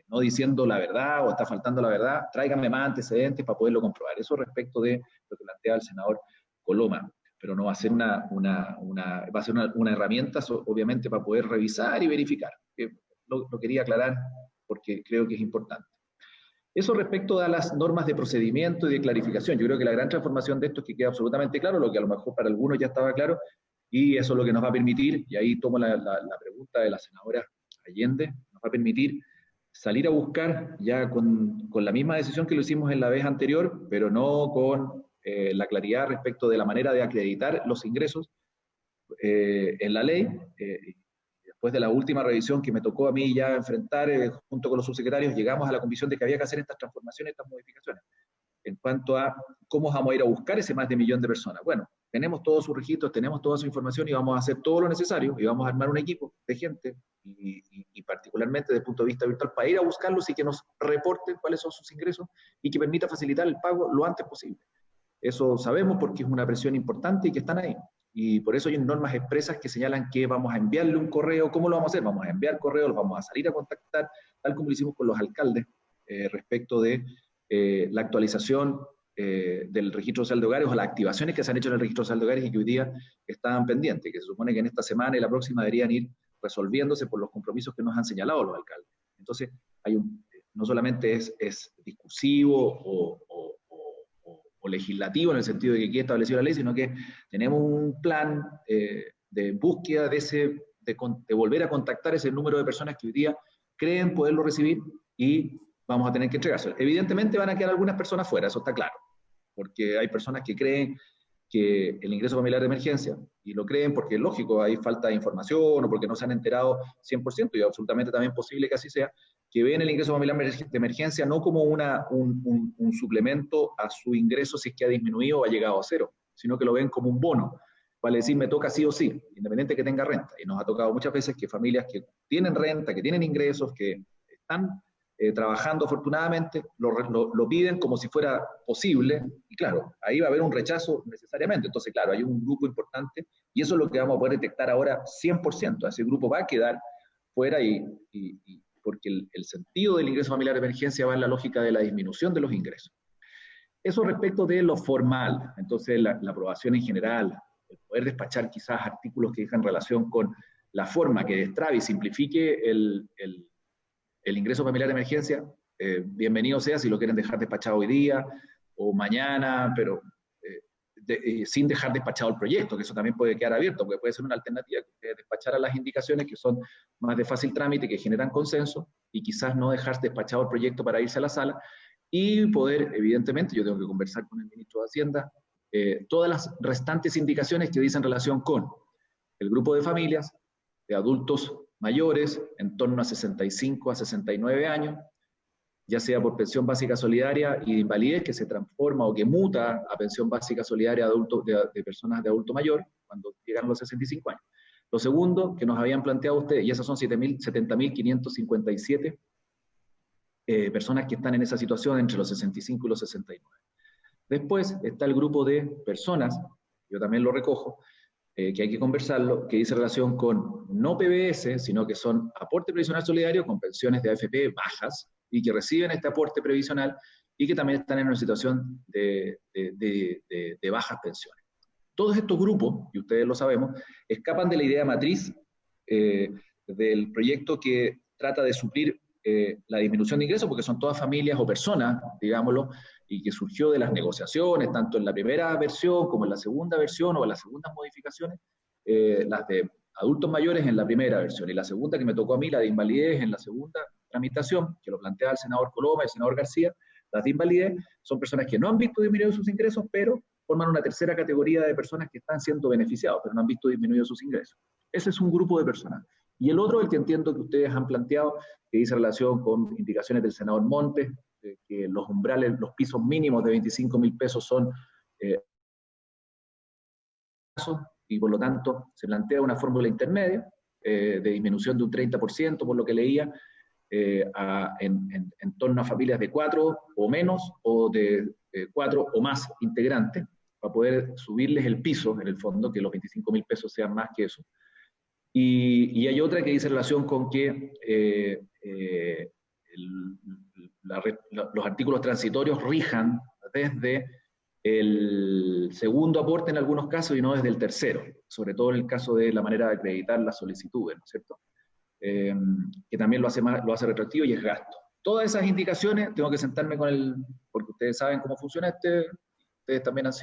no diciendo la verdad o está faltando la verdad, tráigame más antecedentes para poderlo comprobar. Eso respecto de lo que plantea el senador Coloma, pero no va a ser va a ser una herramienta, obviamente, para poder revisar y verificar. Lo quería aclarar porque creo que es importante. Eso respecto a las normas de procedimiento y de clarificación. Yo creo que la gran transformación de esto es que queda absolutamente claro, lo que a lo mejor para algunos ya estaba claro, y eso es lo que nos va a permitir, y ahí tomo la pregunta de la senadora Allende, nos va a permitir salir a buscar ya con la misma decisión que lo hicimos en la vez anterior, pero no con la claridad respecto de la manera de acreditar los ingresos en la ley. Después de la última revisión que me tocó a mí ya enfrentar junto con los subsecretarios, llegamos a la convicción de que había que hacer estas transformaciones, estas modificaciones. En cuanto a cómo vamos a ir a buscar ese más de 1 millón de personas. Bueno, tenemos todos sus registros, tenemos toda su información y vamos a hacer todo lo necesario y vamos a armar un equipo de gente y particularmente desde el punto de vista virtual para ir a buscarlos y que nos reporten cuáles son sus ingresos y que permita facilitar el pago lo antes posible. Eso sabemos porque es una presión importante y que están ahí. Y por eso hay normas expresas que señalan que vamos a enviarle un correo. ¿Cómo lo vamos a hacer? Vamos a enviar correos, los vamos a salir a contactar, tal como lo hicimos con los alcaldes respecto de la actualización del registro social de hogares o las activaciones que se han hecho en el registro social de hogares y que hoy día estaban pendientes, que se supone que en esta semana y la próxima deberían ir resolviéndose por los compromisos que nos han señalado los alcaldes. Entonces, no solamente es discursivo o legislativo en el sentido de que quede establecido la ley, sino que tenemos un plan de búsqueda de volver a contactar ese número de personas que hoy día creen poderlo recibir y vamos a tener que entregárselo. Evidentemente van a quedar algunas personas fuera, eso está claro, porque hay personas que creen que el ingreso familiar de emergencia, y lo creen porque es lógico, hay falta de información o porque no se han enterado 100%, y es absolutamente también posible que así sea, que ven el ingreso familiar de emergencia no como un suplemento a su ingreso si es que ha disminuido o ha llegado a cero, sino que lo ven como un bono, vale decir, me toca sí o sí, independiente de que tenga renta. Y nos ha tocado muchas veces que familias que tienen renta, que tienen ingresos, que están trabajando afortunadamente, lo piden como si fuera posible, y claro, ahí va a haber un rechazo necesariamente. Entonces, claro, hay un grupo importante, y eso es lo que vamos a poder detectar ahora 100%. Ese grupo va a quedar fuera porque el sentido del ingreso familiar de emergencia va en la lógica de la disminución de los ingresos. Eso respecto de lo formal. Entonces, la aprobación en general, el poder despachar quizás artículos que dejan relación con la forma que destrabe y simplifique el ingreso familiar de emergencia, bienvenido sea si lo quieren dejar despachado hoy día o mañana, pero sin dejar despachado el proyecto, que eso también puede quedar abierto, porque puede ser una alternativa, que despachar a las indicaciones que son más de fácil trámite, que generan consenso, y quizás no dejar despachado el proyecto para irse a la sala, y poder, evidentemente, yo tengo que conversar con el ministro de Hacienda, todas las restantes indicaciones que dicen relación con el grupo de familias, de adultos mayores, en torno a 65 a 69 años, ya sea por pensión básica solidaria y de invalidez, que se transforma o que muta a pensión básica solidaria de personas de adulto mayor, cuando llegan a los 65 años. Lo segundo que nos habían planteado ustedes, y esas son 70.557 personas que están en esa situación entre los 65 y los 69. Después está el grupo de personas, yo también lo recojo, que hay que conversarlo, que dice relación con no PBS, sino que son aporte previsional solidario con pensiones de AFP bajas y que reciben este aporte previsional y que también están en una situación de bajas pensiones. Todos estos grupos, y ustedes lo sabemos, escapan de la idea matriz del proyecto que trata de suplir la disminución de ingresos, porque son todas familias o personas, digámoslo, y que surgió de las negociaciones, tanto en la primera versión como en la segunda versión o en las segundas modificaciones, las de adultos mayores en la primera versión, y la segunda que me tocó a mí, la de invalidez, en la segunda tramitación, que lo planteaba el senador Coloma y el senador García. Las de invalidez son personas que no han visto disminuidos sus ingresos, pero forman una tercera categoría de personas que están siendo beneficiados, pero no han visto disminuidos sus ingresos. Ese es un grupo de personas. Y el otro, el que entiendo que ustedes han planteado, que dice relación con indicaciones del senador Montes, que los umbrales, los pisos mínimos de 25.000 pesos son y por lo tanto se plantea una fórmula intermedia de disminución de un 30%, por lo que leía, en torno a familias de 4 o menos, o de 4 o más integrantes, para poder subirles el piso, en el fondo, que los 25.000 pesos sean más que eso. Y hay otra que dice relación con que los artículos transitorios rijan desde el segundo aporte en algunos casos y no desde el tercero, sobre todo en el caso de la manera de acreditar las solicitudes, ¿no es cierto? Que también lo hace retroactivo y es gasto. Todas esas indicaciones tengo que sentarme con porque ustedes saben cómo funciona ustedes también han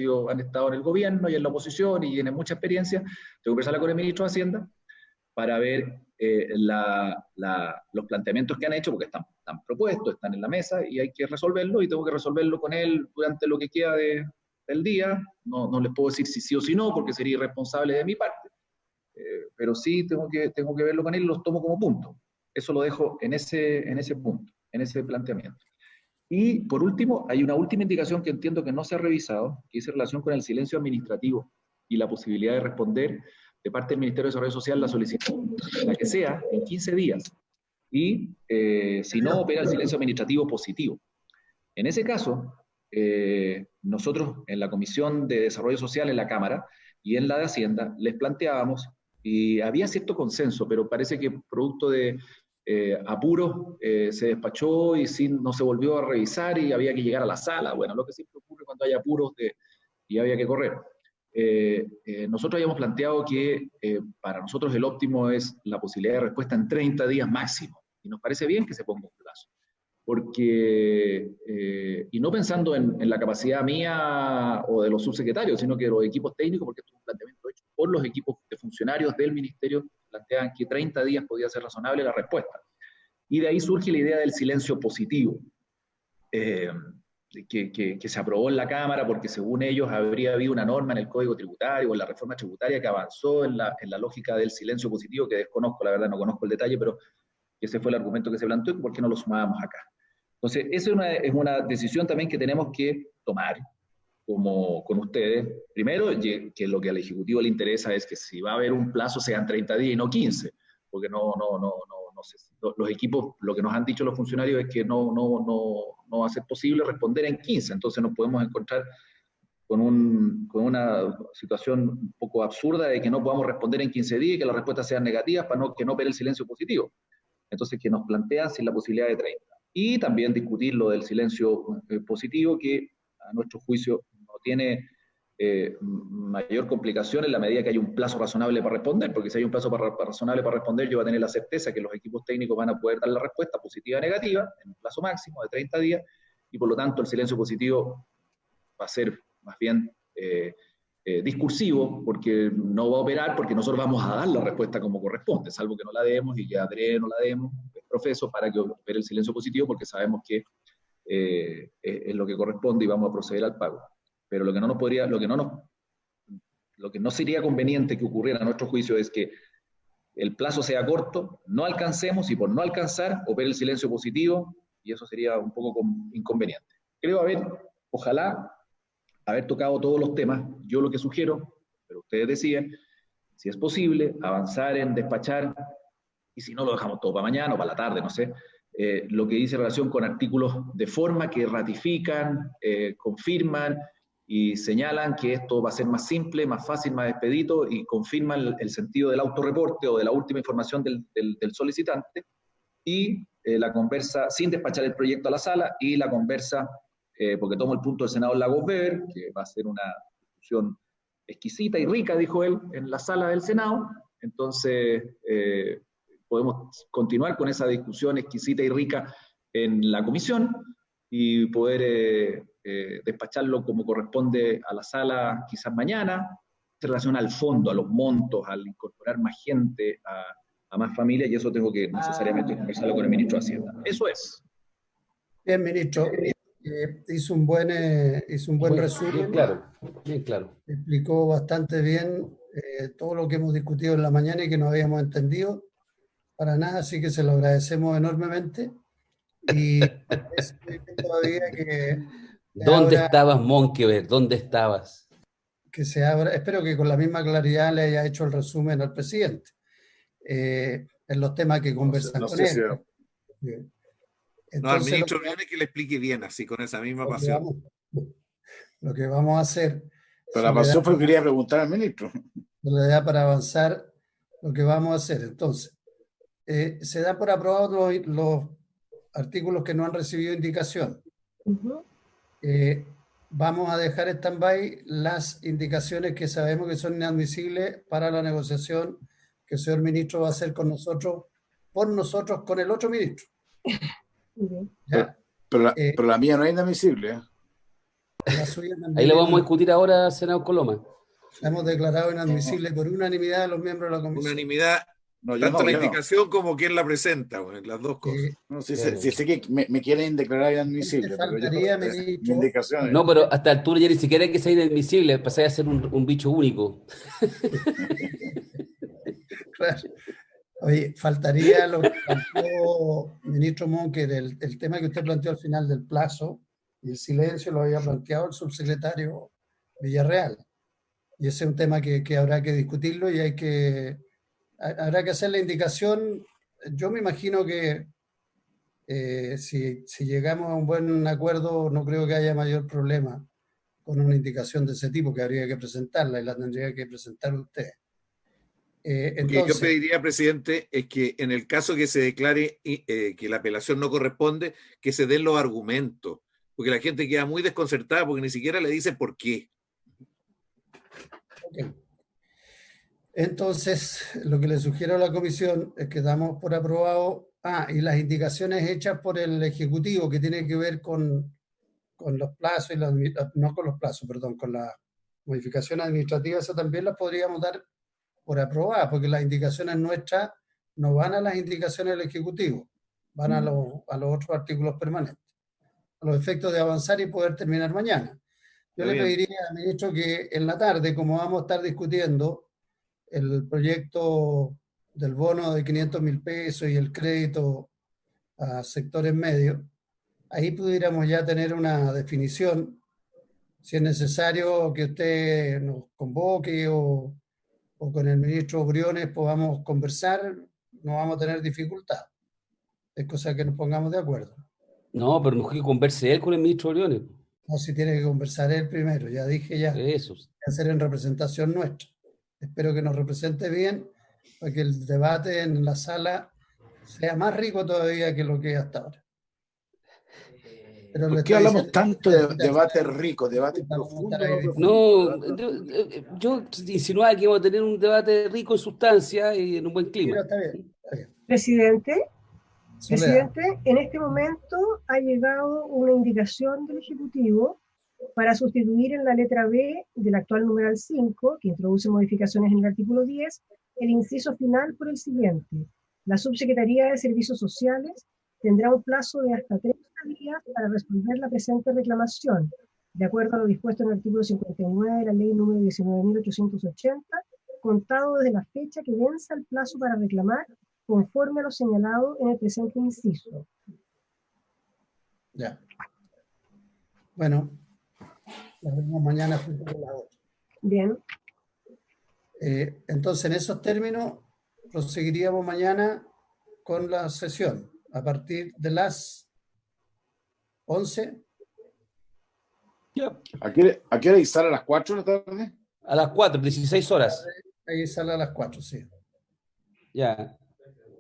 estado en el gobierno y en la oposición y tienen mucha experiencia, tengo que conversarla con el ministro de Hacienda para ver los planteamientos que han hecho, porque están propuestos, están en la mesa y hay que resolverlo, y tengo que resolverlo con él durante lo que queda del día. No les puedo decir si sí o si no, porque sería irresponsable de mi parte, pero sí tengo que verlo con él y los tomo como punto. Eso lo dejo en ese punto, en ese planteamiento. Y por último, hay una última indicación que entiendo que no se ha revisado, que dice relación con el silencio administrativo y la posibilidad de responder de parte del Ministerio de Desarrollo Social la solicitud, la que sea, en 15 días. Y si no, opera el silencio administrativo positivo. En ese caso, nosotros en la Comisión de Desarrollo Social en la Cámara y en la de Hacienda les planteábamos, y había cierto consenso, pero parece que producto de apuros se despachó y no se volvió a revisar y había que llegar a la sala. Bueno, lo que siempre ocurre cuando hay apuros y había que correr. Nosotros habíamos planteado que para nosotros el óptimo es la posibilidad de respuesta en 30 días máximo, y nos parece bien que se ponga un plazo, porque, y no pensando en la capacidad mía o de los subsecretarios, sino que de los equipos técnicos, porque esto es un planteamiento hecho por los equipos de funcionarios del ministerio, planteaban que 30 días podía ser razonable la respuesta, y de ahí surge la idea del silencio positivo, que se aprobó en la Cámara porque según ellos habría habido una norma en el Código Tributario o en la reforma tributaria que avanzó en la lógica del silencio positivo, que desconozco, la verdad no conozco el detalle, pero ese fue el argumento que se planteó, y por qué no lo sumábamos acá. Entonces, esa es una decisión también que tenemos que tomar con ustedes. Primero, que lo que al Ejecutivo le interesa es que si va a haber un plazo sean 30 días y no 15, porque no sé, los equipos, lo que nos han dicho los funcionarios es que no va a ser posible responder en 15, entonces nos podemos encontrar con una situación un poco absurda de que no podamos responder en 15 días y que las respuestas sean negativas para que no opere el silencio positivo. Entonces, que nos plantean sin la posibilidad de 30. Y también discutir lo del silencio positivo, que a nuestro juicio no tiene mayor complicación en la medida que hay un plazo razonable para responder, porque si hay un plazo razonable para responder, yo voy a tener la certeza que los equipos técnicos van a poder dar la respuesta positiva o negativa en un plazo máximo de 30 días, y por lo tanto el silencio positivo va a ser más bien discursivo, porque no va a operar, porque nosotros vamos a dar la respuesta como corresponde, salvo que no la demos y que Andrés no la demos, es profeso, para que opere el silencio positivo, porque sabemos que es lo que corresponde y vamos a proceder al pago. Pero lo que no sería conveniente que ocurriera a nuestro juicio es que el plazo sea corto, no alcancemos, y por no alcanzar opere el silencio positivo, y eso sería un poco inconveniente. Creo ojalá haber tocado todos los temas. Yo lo que sugiero, pero ustedes deciden, si es posible, avanzar en despachar, y si no lo dejamos todo para mañana o para la tarde, no sé, lo que dice relación con artículos de forma que ratifican, confirman y señalan que esto va a ser más simple, más fácil, más expedito, y confirman el sentido del autorreporte o de la última información del solicitante, y la conversa, sin despachar el proyecto a la sala, y la conversa, porque tomo el punto del senador Lagos Weber, que va a ser una discusión exquisita y rica, dijo él, en la sala del Senado. Entonces, podemos continuar con esa discusión exquisita y rica en la comisión y poder despacharlo como corresponde a la sala quizás mañana, en relación al fondo, a los montos, al incorporar más gente, a más familias, y eso tengo que necesariamente conversarlo con el ministro de Hacienda. Eso es. Bien, ministro. Hizo un buen resumen. Bien claro, bien claro. Explicó bastante bien todo lo que hemos discutido en la mañana y que no habíamos entendido para nada, así que se lo agradecemos enormemente. Y es todavía que ¿Dónde estabas, Monkever? ¿Dónde estabas? Que se abra, espero que con la misma claridad le haya hecho el resumen al presidente en los temas que conversan con él. Entonces, no, al ministro viene que le explique bien, así, con esa misma pasión. Lo que vamos a hacer... Pero la pasión fue que quería preguntar al ministro. Le da para avanzar lo que vamos a hacer. Entonces, se da por aprobados los artículos que no han recibido indicación. Vamos a dejar en stand-by las indicaciones que sabemos que son inadmisibles para la negociación que el señor ministro va a hacer con nosotros, por nosotros, con el otro ministro. Pero la mía no es inadmisible. Ahí lo vamos a discutir ahora, senador Coloma. La hemos declarado inadmisible por unanimidad de los miembros de la comisión. Unanimidad, tanto la indicación como quien la presenta, bueno, las dos cosas. No, si sé que me quieren declarar inadmisible. No, pero hasta el altura ya ni siquiera hay que ser inadmisible, pasáis a ser un bicho único. Claro. Oye, faltaría lo que planteó ministro Monker, el tema que usted planteó al final del plazo, y el silencio lo había planteado el subsecretario Villarreal. Y ese es un tema que habrá que discutirlo y habrá que hacer la indicación. Yo me imagino que si llegamos a un buen acuerdo, no creo que haya mayor problema con una indicación de ese tipo, que habría que presentarla y la tendría que presentar usted. Entonces, yo pediría, presidente, es que en el caso que se declare que la apelación no corresponde, que se den los argumentos, porque la gente queda muy desconcertada porque ni siquiera le dice por qué. Okay. Entonces, lo que le sugiero a la comisión es que damos por aprobado, y las indicaciones hechas por el Ejecutivo que tienen que ver con los plazos, no con los plazos, perdón, con la modificación administrativa, eso también las podríamos dar por aprobada, porque las indicaciones nuestras no van a las indicaciones del Ejecutivo, van a los otros artículos permanentes, a los efectos de avanzar y poder terminar mañana. Yo le pediría al ministro que en la tarde, como vamos a estar discutiendo el proyecto del bono de 500.000 pesos y el crédito a sectores medios, ahí pudiéramos ya tener una definición, si es necesario que usted nos convoque o con el ministro Briones podamos conversar, no vamos a tener dificultad. Es cosa que nos pongamos de acuerdo. No, pero mejor que converse él con el ministro Briones. No, si tiene que conversar él primero, ya dije ya. Eso. Hacer en representación nuestra. Espero que nos represente bien, para que el debate en la sala sea más rico todavía que lo que es hasta ahora. Pero ¿por qué hablamos tanto de debate rico, debate profundo? No, yo insinuaba que íbamos a tener un debate rico en sustancia y en un buen clima. Está bien, está bien. Presidente, en este momento ha llegado una indicación del Ejecutivo para sustituir en la letra B del actual numeral 5, que introduce modificaciones en el artículo 10, el inciso final por el siguiente. La Subsecretaría de Servicios Sociales tendrá un plazo de hasta 30 días para responder la presente reclamación, de acuerdo a lo dispuesto en el artículo 59 de la ley número 19.880, contado desde la fecha que venza el plazo para reclamar, conforme a lo señalado en el presente inciso. Ya. Bueno, nos vemos mañana junto con la otra. Bien. Entonces, en esos términos, proseguiríamos mañana con la sesión a partir de las 11. ¿A qué hora y sale a las 4 de la tarde? A las 4, 16 horas. Ahí sale a las 4, sí. Ya.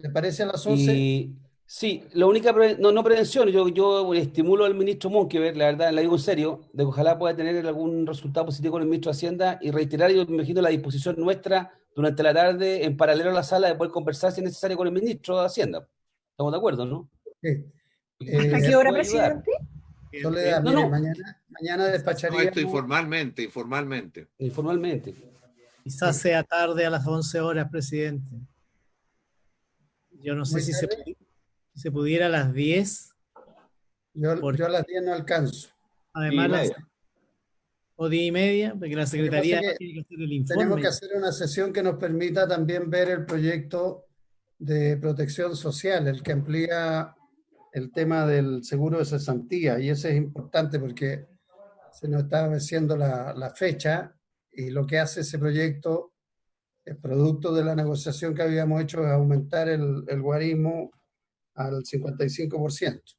¿Le parece a las 11? Y sí, la única no prevención, yo estimulo al ministro Monkeberg, la verdad, le digo en serio, de que ojalá pueda tener algún resultado positivo con el ministro de Hacienda y reiterar, yo me imagino, la disposición nuestra durante la tarde, en paralelo a la sala, de poder conversar si es necesario con el ministro de Hacienda. ¿Estamos de acuerdo, no? Sí. ¿Hasta qué hora, presidente? Soledad, mire, mañana despacharía. Esto informalmente. Informalmente. Quizás sea tarde a las 11 horas, presidente. Yo no sé si se pudiera a las 10. Yo a las 10 no alcanzo. Además, o 10:30, porque la Secretaría tiene que hacer el informe. Tenemos que hacer una sesión que nos permita también ver el proyecto de protección social, el que amplía el tema del seguro de cesantía, y ese es importante porque se nos está venciendo la fecha, y lo que hace ese proyecto, el producto de la negociación que habíamos hecho, es aumentar el guarismo al 55%.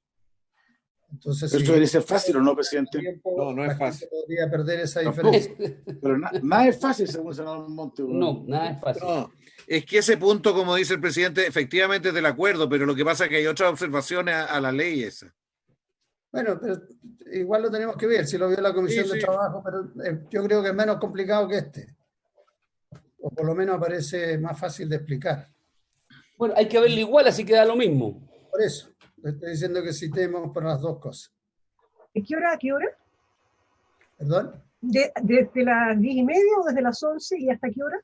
Entonces, ¿Eso debería ser fácil o no, presidente? No es fácil. Podría perder esa diferencia. Pero nada es fácil, según el senador Monte. No, nada es fácil. No, es que ese punto, como dice el presidente, efectivamente es del acuerdo, pero lo que pasa es que hay otras observaciones a la ley esa. Bueno, pero igual lo tenemos que ver, si lo vio la Comisión de Trabajo, pero yo creo que es menos complicado que este. O por lo menos parece más fácil de explicar. Bueno, hay que verlo igual, así que da lo mismo. Por eso, le estoy diciendo que citemos por las dos cosas. ¿De qué hora a qué hora? ¿Perdón? ¿Desde las 10:30 o desde las 11 y hasta qué hora?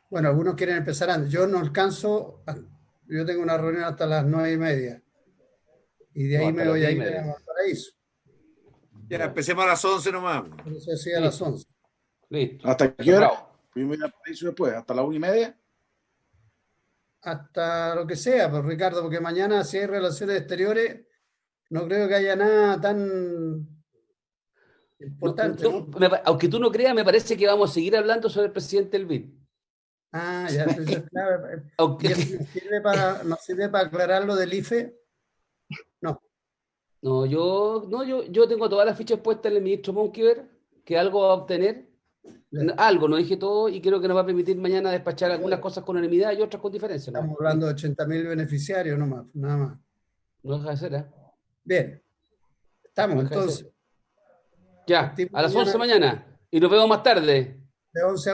Bueno, algunos quieren empezar antes. Yo no alcanzo, yo tengo una reunión hasta las 9:30. Y de ahí me voy a ir a Valparaíso. Ya, empecemos a las 11 nomás. Eso sí, a las 11. Listo. ¿Hasta qué hora? Yo me voy a Valparaíso después, ¿hasta la 1:30? Hasta lo que sea, pues Ricardo, porque mañana si hay relaciones exteriores, no creo que haya nada tan importante, ¿no? Aunque tú no creas, me parece que vamos a seguir hablando sobre el presidente del BID. Ah, ya, entonces, claro. Aunque... ¿Nos sirve para aclarar lo del IFE? No. No, yo tengo todas las fichas puestas en el ministro Monkeberg, que algo va a obtener. Algo, no dije todo, y creo que nos va a permitir mañana despachar algunas cosas con unanimidad y otras con diferencia. Estamos hablando de 80.000 beneficiarios nomás, nada más. No deja de ser, ¿eh? Bien. Estamos entonces. Ya, a las 11 mañana. Y nos vemos más tarde. De 11 a